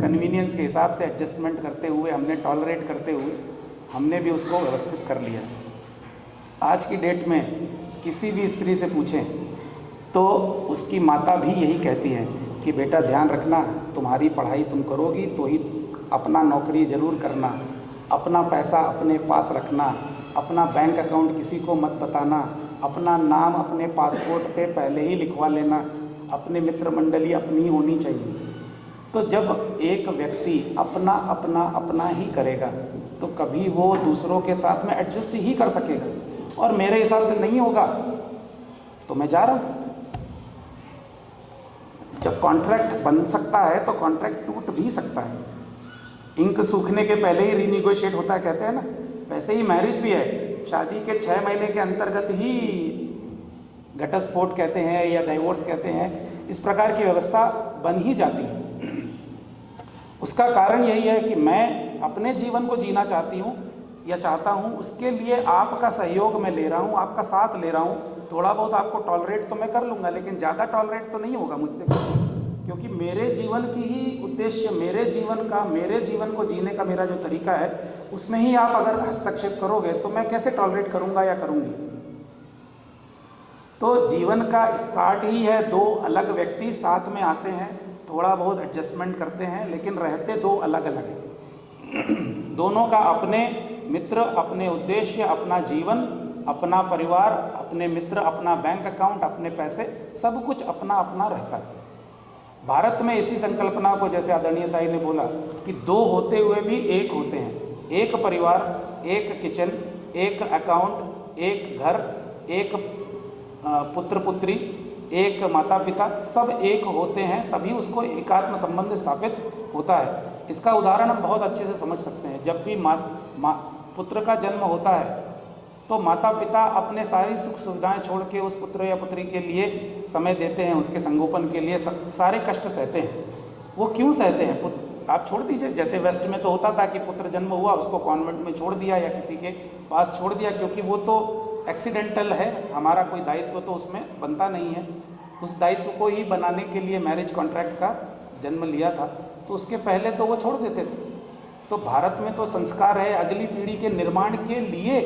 कन्वीनियंस के हिसाब से एडजस्टमेंट करते हुए, हमने टॉलरेट करते हुए हमने भी उसको व्यवस्थित कर लिया। आज की डेट में किसी भी स्त्री से पूछें तो उसकी माता भी यही कहती है कि बेटा ध्यान रखना, तुम्हारी पढ़ाई तुम करोगी तो ही, अपना नौकरी ज़रूर करना, अपना पैसा अपने पास रखना, अपना बैंक अकाउंट किसी को मत बताना, अपना नाम अपने पासपोर्ट पे पहले ही लिखवा लेना, अपने मित्र मंडली अपनी ही होनी चाहिए। तो जब एक व्यक्ति अपना अपना अपना ही करेगा तो कभी वो दूसरों के साथ में एडजस्ट ही कर सकेगा। और मेरे हिसाब से नहीं होगा तो मैं जा रहा हूँ। जब कॉन्ट्रैक्ट बन सकता है तो कॉन्ट्रैक्ट टूट भी सकता है। इंक सूखने के पहले ही रीनिगोशिएट होता है, कहते हैं ना, वैसे ही मैरिज भी है। शादी के 6 महीने के अंतर्गत ही घटस्फोट कहते हैं या डाइवोर्स कहते हैं, इस प्रकार की व्यवस्था बन ही जाती है। उसका कारण यही है कि मैं अपने जीवन को जीना चाहती हूँ या चाहता हूँ, उसके लिए आपका सहयोग मैं ले रहा हूँ, आपका साथ ले रहा हूँ। थोड़ा बहुत आपको टॉलरेट तो मैं कर लूँगा, लेकिन ज़्यादा टॉलरेट तो नहीं होगा मुझसे, क्योंकि मेरे जीवन की ही उद्देश्य, मेरे जीवन को जीने का मेरा जो तरीका है उसमें ही आप अगर हस्तक्षेप करोगे तो मैं कैसे टॉलरेट करूँगा या करूँगी। तो जीवन का स्टार्ट ही है, दो अलग व्यक्ति साथ में आते हैं, थोड़ा बहुत एडजस्टमेंट करते हैं, लेकिन रहते दो अलग अलग हैं। दोनों का अपने मित्र, अपने उद्देश्य, अपना जीवन, अपना परिवार, अपने मित्र, अपना बैंक अकाउंट, अपने पैसे, सब कुछ अपना अपना रहता है। भारत में इसी संकल्पना को, जैसे आदरणीय ताई ने बोला कि दो होते हुए भी एक होते हैं, एक परिवार, एक किचन, एक अकाउंट, एक घर, एक पुत्र पुत्री, एक माता पिता, सब एक होते हैं, तभी उसको एकात्म संबंध स्थापित होता है। इसका उदाहरण हम बहुत अच्छे से समझ सकते हैं। जब भी पुत्र का जन्म होता है तो माता पिता अपने सारी सुख सुविधाएं छोड़ के उस पुत्र या पुत्री के लिए समय देते हैं, उसके संगोपन के लिए सारे कष्ट सहते हैं। वो क्यों सहते हैं? आप छोड़ दीजिए, जैसे वेस्ट में तो होता था कि पुत्र जन्म हुआ उसको कॉन्वेंट में छोड़ दिया या किसी के पास छोड़ दिया, क्योंकि वो तो एक्सीडेंटल है, हमारा कोई दायित्व तो उसमें बनता नहीं है। उस दायित्व को ही बनाने के लिए मैरिज कॉन्ट्रैक्ट का जन्म लिया था, तो उसके पहले तो वो छोड़ देते थे। तो भारत में तो संस्कार है, अगली पीढ़ी के निर्माण के लिए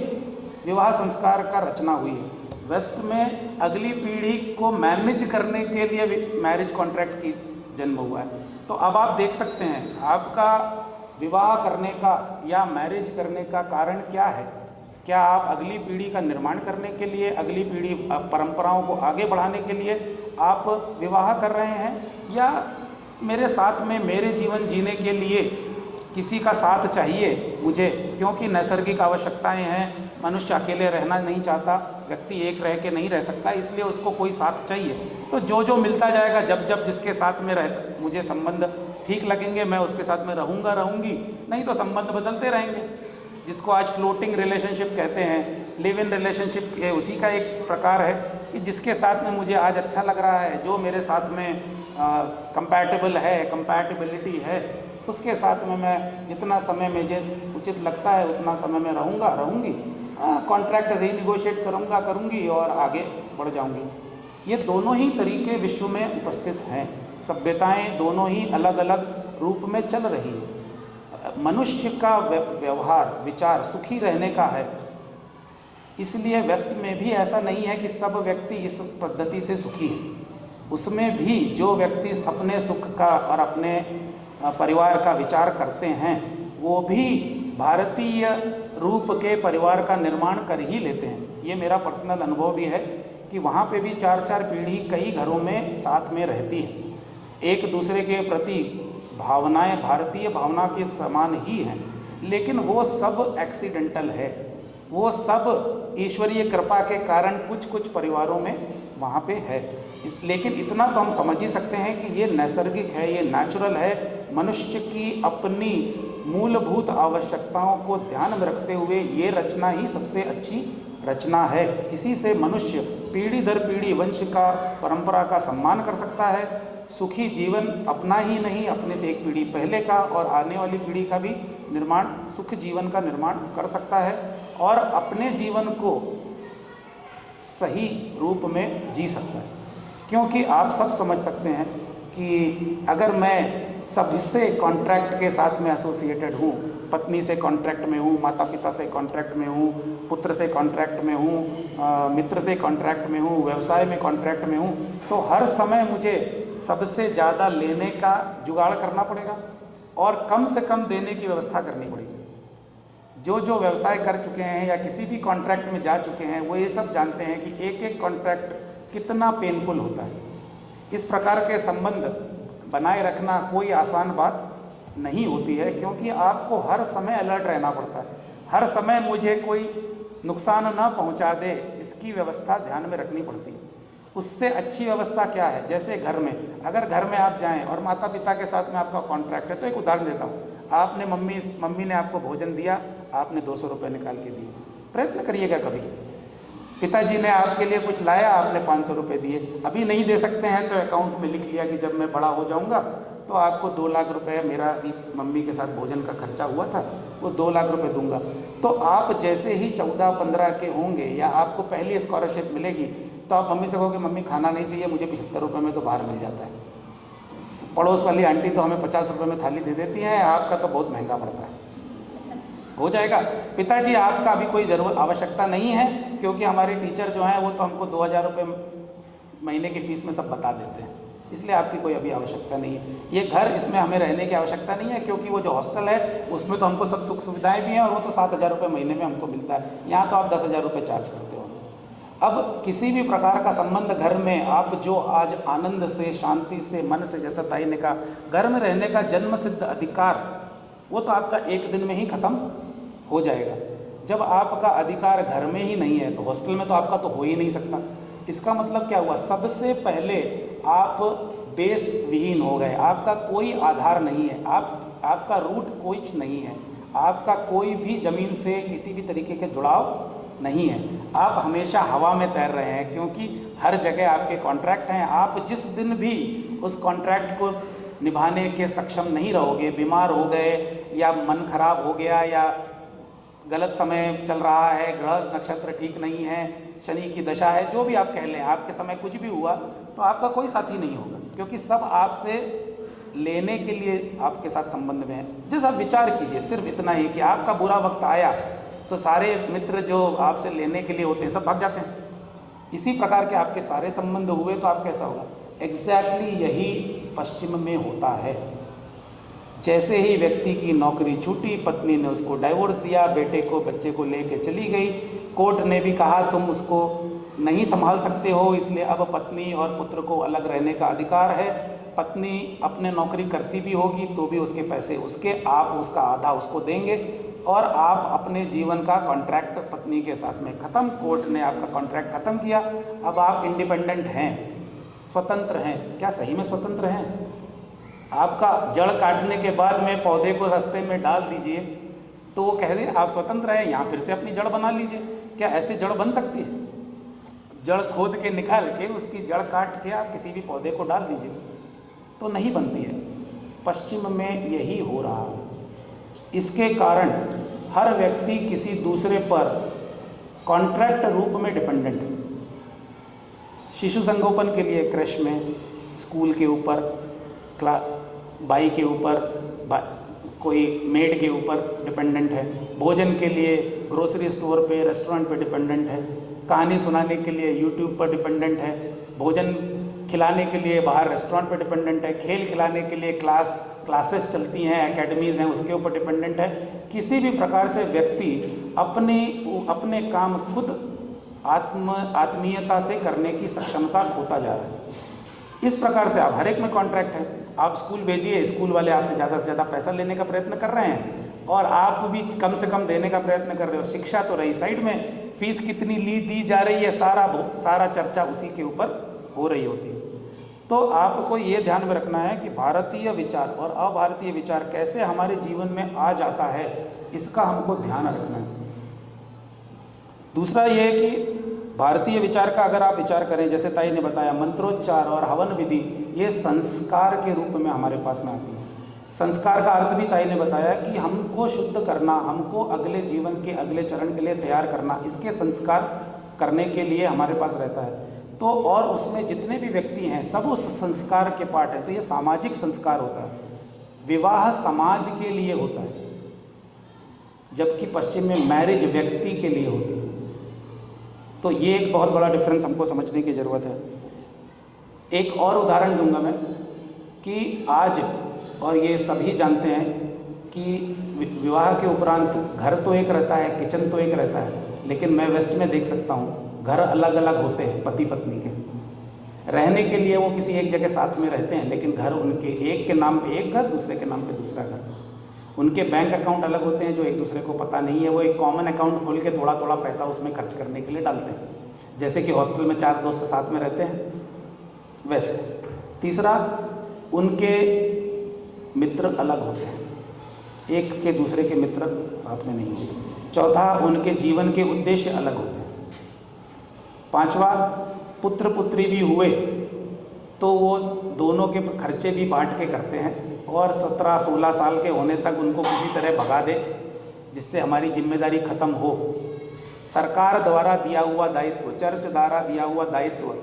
विवाह संस्कार का रचना हुई है। वेस्ट में अगली पीढ़ी को मैनेज करने के लिए मैरिज कॉन्ट्रैक्ट की जन्म हुआ है। तो अब आप देख सकते हैं आपका विवाह करने का या मैरिज करने का कारण क्या है। क्या आप अगली पीढ़ी का निर्माण करने के लिए, अगली पीढ़ी परंपराओं को आगे बढ़ाने के लिए आप विवाह कर रहे हैं, या मेरे साथ में मेरे जीवन जीने के लिए किसी का साथ चाहिए मुझे, क्योंकि नैसर्गिक आवश्यकताएं हैं, मनुष्य अकेले रहना नहीं चाहता, व्यक्ति एक रह के नहीं रह सकता, इसलिए उसको कोई साथ चाहिए। तो जो जो मिलता जाएगा, जब जब जिसके साथ में मुझे संबंध ठीक लगेंगे मैं उसके साथ में रहूँगी, नहीं तो संबंध बदलते रहेंगे। जिसको आज फ्लोटिंग रिलेशनशिप कहते हैं, लिव इन रिलेशनशिप के उसी का एक प्रकार है कि जिसके साथ में मुझे आज अच्छा लग रहा है, जो मेरे साथ में कंपैटिबल है, कंपैटिबिलिटी है, उसके साथ में मैं जितना समय मुझे उचित लगता है उतना समय में रहूँगी, कॉन्ट्रैक्ट रीनिगोशिएट करूँगी और आगे बढ़ जाऊँगी। ये दोनों ही तरीके विश्व में उपस्थित हैं। सभ्यताएं दोनों ही अलग अलग रूप में चल रही हैं। मनुष्य का व्यवहार, विचार सुखी रहने का है, इसलिए वेस्ट में भी ऐसा नहीं है कि सब व्यक्ति इस पद्धति से सुखी हैं। उसमें भी जो व्यक्ति अपने सुख का और अपने परिवार का विचार करते हैं, वो भी भारतीय रूप के परिवार का निर्माण कर ही लेते हैं। ये मेरा पर्सनल अनुभव भी है कि वहाँ पे भी 4-4 पीढ़ी कई घरों में साथ में रहती है। एक दूसरे के प्रति भावनाएं भारतीय भावना के समान ही हैं, लेकिन वो सब एक्सीडेंटल है, वो सब ईश्वरीय कृपा के कारण कुछ कुछ परिवारों में वहाँ पे है। लेकिन इतना तो हम समझ ही सकते हैं कि ये नैसर्गिक है, ये नेचुरल है। मनुष्य की अपनी मूलभूत आवश्यकताओं को ध्यान में रखते हुए ये रचना ही सबसे अच्छी रचना है। इसी से मनुष्य पीढ़ी दर पीढ़ी वंश का, परंपरा का सम्मान कर सकता है। सुखी जीवन अपना ही नहीं, अपने से एक पीढ़ी पहले का और आने वाली पीढ़ी का भी निर्माण, सुख जीवन का निर्माण कर सकता है। और अपने जीवन को सही रूप में जी सकता है। क्योंकि आप सब समझ सकते हैं कि अगर मैं सबसे कॉन्ट्रैक्ट के साथ में एसोसिएटेड हूँ, पत्नी से कॉन्ट्रैक्ट में हूँ, माता पिता से कॉन्ट्रैक्ट में हूँ, पुत्र से कॉन्ट्रैक्ट में हूँ, मित्र से कॉन्ट्रैक्ट में हूँ, व्यवसाय में कॉन्ट्रैक्ट में हूँ, तो हर समय मुझे सबसे ज़्यादा लेने का जुगाड़ करना पड़ेगा और कम से कम देने की व्यवस्था करनी पड़ेगी। जो जो व्यवसाय कर चुके हैं या किसी भी कॉन्ट्रैक्ट में जा चुके हैं वो ये सब जानते हैं कि एक एक कॉन्ट्रैक्ट कितना पेनफुल होता है। इस प्रकार के संबंध बनाए रखना कोई आसान बात नहीं होती है, क्योंकि आपको हर समय अलर्ट रहना पड़ता है। हर समय मुझे कोई नुकसान ना पहुंचा दे, इसकी व्यवस्था ध्यान में रखनी पड़ती है। उससे अच्छी व्यवस्था क्या है? जैसे घर में, अगर घर में आप जाएं और माता पिता के साथ में आपका कॉन्ट्रैक्ट है, तो एक उदाहरण देता हूँ। आपने मम्मी ने आपको भोजन दिया, आपने 200 रुपये निकाल के दिए। प्रयत्न करिएगा कभी। पिताजी ने आपके लिए कुछ लाया, आपने 500 रुपये दिए। अभी नहीं दे सकते हैं तो अकाउंट में लिख लिया कि जब मैं बड़ा हो जाऊंगा तो आपको 2 लाख रुपए, मेरा मम्मी के साथ भोजन का खर्चा हुआ था, वो 2 लाख रुपए दूंगा। तो आप जैसे ही 14-15 के होंगे या आपको पहली स्कॉलरशिप मिलेगी तो आप मम्मी से कहोगे मम्मी खाना नहीं चाहिए, मुझे 75 रुपये में तो बाहर मिल जाता है। पड़ोस वाली आंटी तो हमें 50 रुपये में थाली दे देती है, आपका तो बहुत महंगा पड़ता है। हो जाएगा। पिताजी आपका अभी कोई ज़रूरत आवश्यकता नहीं है, क्योंकि हमारे टीचर जो हैं वो तो हमको 2000 रुपये महीने की फ़ीस में सब बता देते हैं, इसलिए आपकी कोई अभी आवश्यकता नहीं है। ये घर, इसमें हमें रहने की आवश्यकता नहीं है, क्योंकि वो जो हॉस्टल है उसमें तो हमको सब सुख सुविधाएँ भी हैं और वो तो 7000 रुपये महीने में हमको मिलता है। यहाँ तो आप 10,000 रुपये चार्ज करते हो। अब किसी भी प्रकार का संबंध घर में, आप जो आज आनंद से, शांति से, मन से, जैसा ताई ने कहा, घर में रहने का जन्म सिद्ध अधिकार, वो तो आपका एक दिन में ही ख़त्म हो जाएगा। जब आपका अधिकार घर में ही नहीं है तो हॉस्टल में तो आपका तो हो ही नहीं सकता। इसका मतलब क्या हुआ? सबसे पहले आप बेस विहीन हो गए, आपका कोई आधार नहीं है, आपका रूट कुछ नहीं है, आपका कोई भी ज़मीन से किसी भी तरीके के जुड़ाव नहीं है। आप हमेशा हवा में तैर रहे हैं, क्योंकि हर जगह आपके कॉन्ट्रैक्ट हैं। आप जिस दिन भी उस कॉन्ट्रैक्ट को निभाने के सक्षम नहीं रहोगे, बीमार हो गए या मन खराब हो गया या गलत समय चल रहा है, ग्रह नक्षत्र ठीक नहीं है, शनि की दशा है, जो भी आप कह लें, आपके समय कुछ भी हुआ तो आपका कोई साथी नहीं होगा, क्योंकि सब आपसे लेने के लिए आपके साथ संबंध में है। जैसे आप विचार कीजिए सिर्फ इतना ही कि आपका बुरा वक्त आया तो सारे मित्र जो आपसे लेने के लिए होते हैं सब भाग जाते हैं। इसी प्रकार के आपके सारे संबंध हुए तो आप कैसा होगा? एग्जैक्टली यही पश्चिम में होता है। जैसे ही व्यक्ति की नौकरी छूटी, पत्नी ने उसको डाइवोर्स दिया, बेटे को, बच्चे को लेके चली गई, कोर्ट ने भी कहा तुम उसको नहीं संभाल सकते हो, इसलिए अब पत्नी और पुत्र को अलग रहने का अधिकार है। पत्नी अपने नौकरी करती भी होगी तो भी उसके पैसे उसके, आप उसका आधा उसको देंगे और आप अपने जीवन का कॉन्ट्रैक्ट पत्नी के साथ में ख़त्म। कोर्ट ने आपका कॉन्ट्रैक्ट ख़त्म किया, अब आप इंडिपेंडेंट हैं, स्वतंत्र हैं। क्या सही में स्वतंत्र हैं? आपका जड़ काटने के बाद में पौधे को रास्ते में डाल दीजिए तो वो कह दे आप स्वतंत्र हैं, यहाँ फिर से अपनी जड़ बना लीजिए। क्या ऐसे जड़ बन सकती है? जड़ खोद के निकाल के उसकी जड़ काट के आप किसी भी पौधे को डाल दीजिए तो नहीं बनती है। पश्चिम में यही हो रहा है। इसके कारण हर व्यक्ति किसी दूसरे पर कॉन्ट्रैक्ट रूप में डिपेंडेंट है। शिशु संगोपन के लिए क्रश में, स्कूल के ऊपर, बाई के ऊपर, कोई मेड के ऊपर डिपेंडेंट है। भोजन के लिए ग्रोसरी स्टोर पे, रेस्टोरेंट पे डिपेंडेंट है। कहानी सुनाने के लिए यूट्यूब पर डिपेंडेंट है। भोजन खिलाने के लिए बाहर रेस्टोरेंट पे डिपेंडेंट है। खेल खिलाने के लिए क्लासेस चलती हैं, एकेडमीज़ हैं, उसके ऊपर डिपेंडेंट है। किसी भी प्रकार से व्यक्ति अपने काम खुद आत्मीयता से करने की सक्षमता खोता जा रहा है। इस प्रकार से आप हर एक में कॉन्ट्रैक्ट है। आप स्कूल भेजिए, स्कूल वाले आपसे ज़्यादा पैसा लेने का प्रयत्न कर रहे हैं और आप भी कम से कम देने का प्रयत्न कर रहे हो। शिक्षा तो रही साइड में, फीस कितनी दी जा रही है, सारा चर्चा उसी के ऊपर हो रही होती है। तो आपको ये ध्यान में रखना है कि भारतीय विचार और अभारतीय विचार कैसे हमारे जीवन में आ जाता है, इसका हमको ध्यान रखना है। दूसरा ये कि भारतीय विचार का अगर आप विचार करें, जैसे ताई ने बताया, मंत्रोच्चार और हवन विधि ये संस्कार के रूप में हमारे पास में आती है। संस्कार का अर्थ भी ताई ने बताया कि हमको शुद्ध करना, हमको अगले जीवन के अगले चरण के लिए तैयार करना, इसके संस्कार करने के लिए हमारे पास रहता है। तो और उसमें जितने भी व्यक्ति हैं सब उस संस्कार के पार्ट हैं। तो ये सामाजिक संस्कार होता है, विवाह समाज के लिए होता है, जबकि पश्चिम में मैरिज व्यक्ति के लिए होती है। तो ये एक बहुत बड़ा डिफरेंस हमको समझने की ज़रूरत है। एक और उदाहरण दूंगा मैं कि आज, और ये सभी जानते हैं कि विवाह के उपरांत घर तो एक रहता है, किचन तो एक रहता है, लेकिन मैं वेस्ट में देख सकता हूँ घर अलग अलग होते हैं पति पत्नी के। रहने के लिए वो किसी एक जगह साथ में रहते हैं, लेकिन घर उनके एक के नाम पे एक घर, दूसरे के नाम पे दूसरा घर। उनके बैंक अकाउंट अलग होते हैं जो एक दूसरे को पता नहीं है। वो एक कॉमन अकाउंट खोल के थोड़ा थोड़ा पैसा उसमें खर्च करने के लिए डालते हैं, जैसे कि हॉस्टल में 4 दोस्त साथ में रहते हैं वैसे। तीसरा, उनके मित्र अलग होते हैं, एक के दूसरे के मित्र साथ में नहीं होते। चौथा, उनके जीवन के उद्देश्य अलग होते हैं। पांचवा, पुत्र पुत्री भी हुए तो वो दोनों के खर्चे भी बांट के करते हैं, और 17-16 साल के होने तक उनको किसी तरह भगा दे जिससे हमारी जिम्मेदारी खत्म हो। सरकार द्वारा दिया हुआ दायित्व, चर्च द्वारा दिया हुआ दायित्व,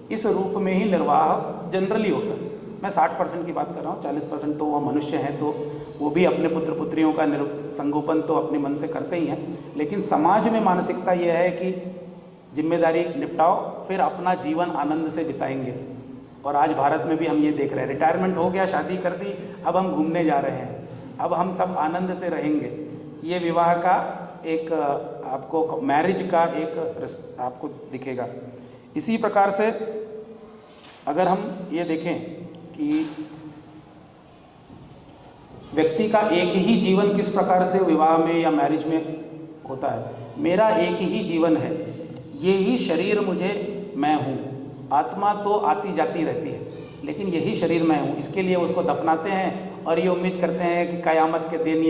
इस रूप में ही निर्वाह जनरली होता है। मैं 60% की बात कर रहा हूँ, 40% तो वो मनुष्य हैं तो वो भी अपने पुत्र पुत्रियों का संगोपन तो अपने मन से करते ही हैं, लेकिन समाज में मानसिकता ये है कि जिम्मेदारी निपटाओ फिर अपना जीवन आनंद से बिताएंगे। और आज भारत में भी हम ये देख रहे हैं, रिटायरमेंट हो गया, शादी कर दी, अब हम घूमने जा रहे हैं, अब हम सब आनंद से रहेंगे। ये विवाह का एक आपको, मैरिज का एक आपको दिखेगा। इसी प्रकार से अगर हम ये देखें कि व्यक्ति का एक ही जीवन किस प्रकार से विवाह में या मैरिज में होता है। मेरा एक ही जीवन है, ये ही शरीर मुझे मैं हूँ। आत्मा तो आती जाती रहती है, लेकिन यही शरीर मैं हूँ। इसके लिए उसको दफनाते हैं और ये उम्मीद करते हैं कि क़यामत के दिन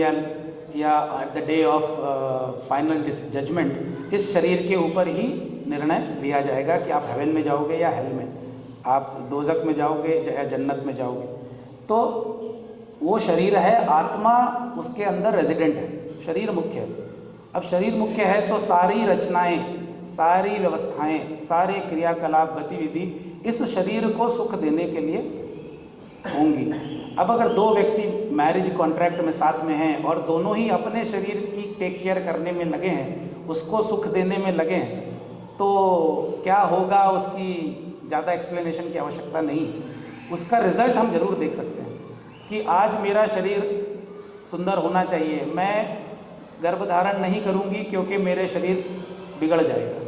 या at the day of final judgement इस शरीर के ऊपर ही निर्णय लिया जाएगा कि आप हेवन में जाओगे या हेल में, आप दोज़ख में जाओगे या जन्नत में जाओगे। तो वो शरीर है, आत्मा उसके अंदर रेजिडेंट है, शरीर मुख्य है। अब शरीर मुख्य है तो सारी रचनाएं, सारी व्यवस्थाएं, सारे क्रियाकलाप, गतिविधि इस शरीर को सुख देने के लिए होंगी। अब अगर दो व्यक्ति मैरिज कॉन्ट्रैक्ट में साथ में हैं और दोनों ही अपने शरीर की टेक केयर करने में लगे हैं, उसको सुख देने में लगे हैं, तो क्या होगा उसकी ज़्यादा एक्सप्लेनेशन की आवश्यकता नहीं। उसका रिज़ल्ट हम ज़रूर देख सकते हैं कि आज मेरा शरीर सुंदर होना चाहिए, मैं गर्भधारण नहीं करूंगी क्योंकि मेरे शरीर बिगड़ जाएगा,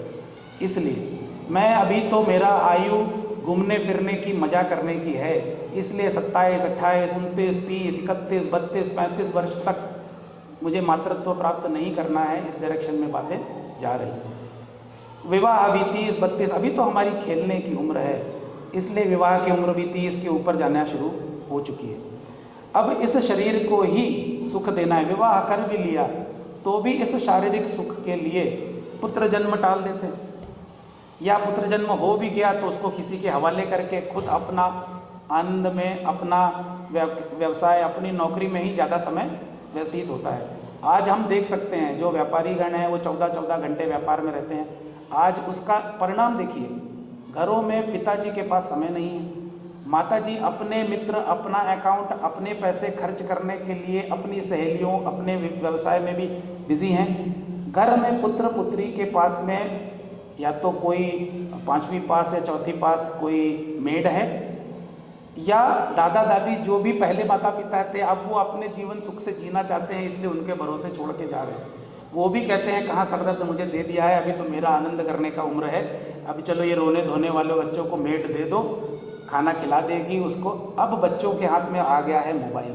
इसलिए मैं अभी तो मेरा आयु घूमने फिरने की, मज़ा करने की है, इसलिए 27, 28, 29, 30, 31, 32, 35 वर्ष तक मुझे मातृत्व प्राप्त नहीं करना है। इस डायरेक्शन में बातें जा रही हैं। विवाह अभी 30, 32, अभी तो हमारी खेलने की उम्र है, इसलिए विवाह की उम्र भी 30 के ऊपर जाना शुरू हो चुकी है। अब इस शरीर को ही सुख देना है, विवाह कर भी लिया तो भी इस शारीरिक सुख के लिए पुत्र जन्म टाल देते हैं, या पुत्र जन्म हो भी गया तो उसको किसी के हवाले करके खुद अपना आनंद में, अपना व्यवसाय, अपनी नौकरी में ही ज़्यादा समय व्यतीत होता है। आज हम देख सकते हैं जो व्यापारीगण हैं वो 14-14 घंटे व्यापार में रहते हैं। आज उसका परिणाम देखिए, घरों में पिताजी के पास समय नहीं है, माताजी अपने मित्र, अपना अकाउंट, अपने पैसे खर्च करने के लिए अपनी सहेलियों, अपने व्यवसाय में भी बिजी हैं। घर में पुत्र पुत्री के पास में या तो कोई 5वीं पास या 4थी पास कोई मेड है, या दादा दादी जो भी पहले माता पिता थे अब वो अपने जीवन सुख से जीना चाहते हैं, इसलिए उनके भरोसे छोड़ के जा रहे हैं। वो भी कहते हैं कहाँ सरदर्द मुझे दे दिया है, अभी तो मेरा आनंद करने का उम्र है, अभी चलो ये रोने धोने वाले बच्चों को मेड दे दो, खाना खिला देगी उसको। अब बच्चों के हाथ में आ गया है मोबाइल,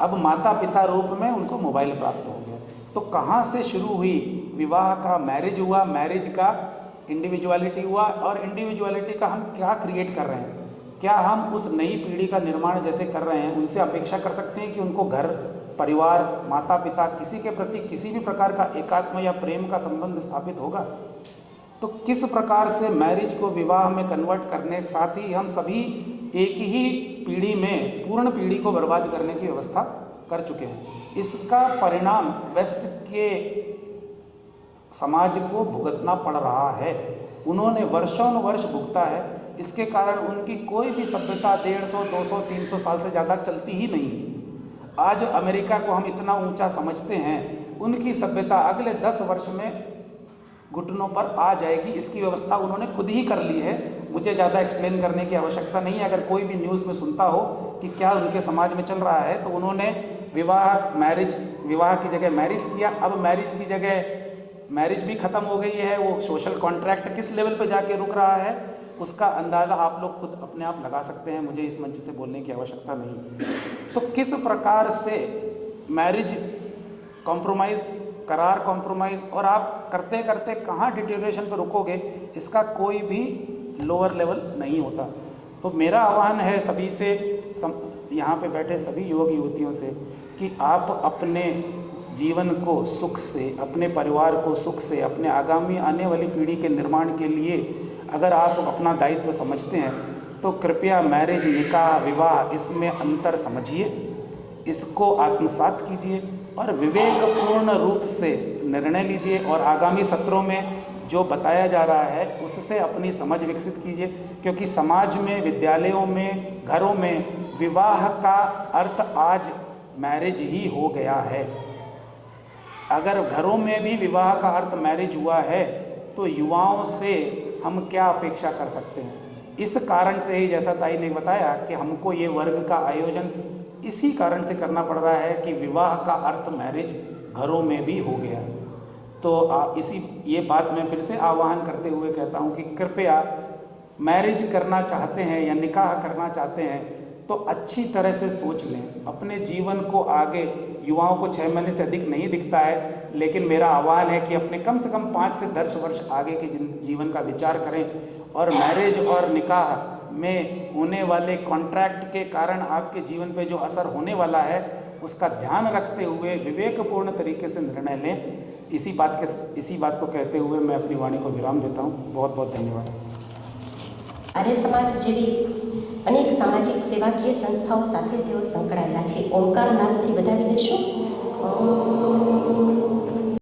अब माता पिता रूप में उनको मोबाइल प्राप्त हो गया। तो कहाँ से शुरू हुई विवाह का, मैरिज हुआ, मैरिज का इंडिविजुअलिटी हुआ, और इंडिविजुअलिटी का हम क्या क्रिएट कर रहे हैं। क्या हम उस नई पीढ़ी का निर्माण जैसे कर रहे हैं उनसे अपेक्षा कर सकते हैं कि उनको घर, परिवार, माता पिता, किसी के प्रति किसी भी प्रकार का एकात्म या प्रेम का संबंध स्थापित होगा? तो किस प्रकार से मैरिज को विवाह में कन्वर्ट करने के साथ ही हम सभी एक ही पीढ़ी में पूर्ण पीढ़ी को बर्बाद करने की व्यवस्था कर चुके हैं। इसका परिणाम वेस्ट के समाज को भुगतना पड़ रहा है। उन्होंने वर्षों-वर्ष भुगता है। इसके कारण उनकी कोई भी सभ्यता 150, 200, 300 साल से ज़्यादा चलती ही नहीं। आज अमेरिका को हम इतना ऊंचा समझते हैं, उनकी सभ्यता अगले 10 वर्ष में घुटनों पर आ जाएगी। इसकी व्यवस्था उन्होंने खुद ही कर ली है। मुझे ज़्यादा एक्सप्लेन करने की आवश्यकता नहीं है। अगर कोई भी न्यूज़ में सुनता हो कि क्या उनके समाज में चल रहा है, तो उन्होंने विवाह की जगह मैरिज किया। अब मैरिज की जगह मैरिज भी ख़त्म हो गई है। वो सोशल कॉन्ट्रैक्ट किस लेवल पे जाके रुक रहा है, उसका अंदाज़ा आप लोग खुद अपने आप लगा सकते हैं। मुझे इस मंच से बोलने की आवश्यकता नहीं। तो किस प्रकार से मैरिज कॉम्प्रोमाइज़, करार कॉम्प्रोमाइज़, और आप करते करते कहाँ डिटेरियोरेशन पर रुकोगे, इसका कोई भी लोअर लेवल नहीं होता। तो मेरा आह्वान है सभी से, यहाँ पे बैठे सभी युवक युवतियों से, कि आप अपने जीवन को सुख से, अपने परिवार को सुख से, अपने आगामी आने वाली पीढ़ी के निर्माण के लिए अगर आप अपना दायित्व समझते हैं, तो कृपया मैरिज, निकाह, विवाह, इसमें अंतर समझिए, इसको आत्मसात कीजिए और विवेकपूर्ण रूप से निर्णय लीजिए। और आगामी सत्रों में जो बताया जा रहा है उससे अपनी समझ विकसित कीजिए। क्योंकि समाज में, विद्यालयों में, घरों में विवाह का अर्थ आज मैरिज ही हो गया है। अगर घरों में भी विवाह का अर्थ मैरिज हुआ है, तो युवाओं से हम क्या अपेक्षा कर सकते हैं। इस कारण से ही, जैसा ताई ने बताया, कि हमको ये वर्ग का आयोजन इसी कारण से करना पड़ रहा है कि विवाह का अर्थ मैरिज घरों में भी हो गया। तो ये बात मैं फिर से आह्वान करते हुए कहता हूँ कि कृपया मैरिज करना चाहते हैं या निकाह करना चाहते हैं तो अच्छी तरह से सोच लें। अपने जीवन को आगे, युवाओं को 6 महीने से अधिक नहीं दिखता है, लेकिन मेरा आह्वान है कि अपने कम से कम 5 से 10 वर्ष आगे के जीवन का विचार करें। और मैरिज और निकाह में होने वाले कॉन्ट्रैक्ट के कारण आपके जीवन पे जो असर होने वाला है, उसका ध्यान रखते हुए विवेकपूर्ण तरीके से निर्णय लें। इसी बात को कहते हुए मैं अपनी वाणी को विराम देता हूँ। बहुत बहुत धन्यवाद। आर्य समाज जेवी अनेक सामाजिक सेवाकीय संस्थाओं સાથે તેઓ સંકળાયેલા છે। ઓમકારનાદથી વધાવી લેશું।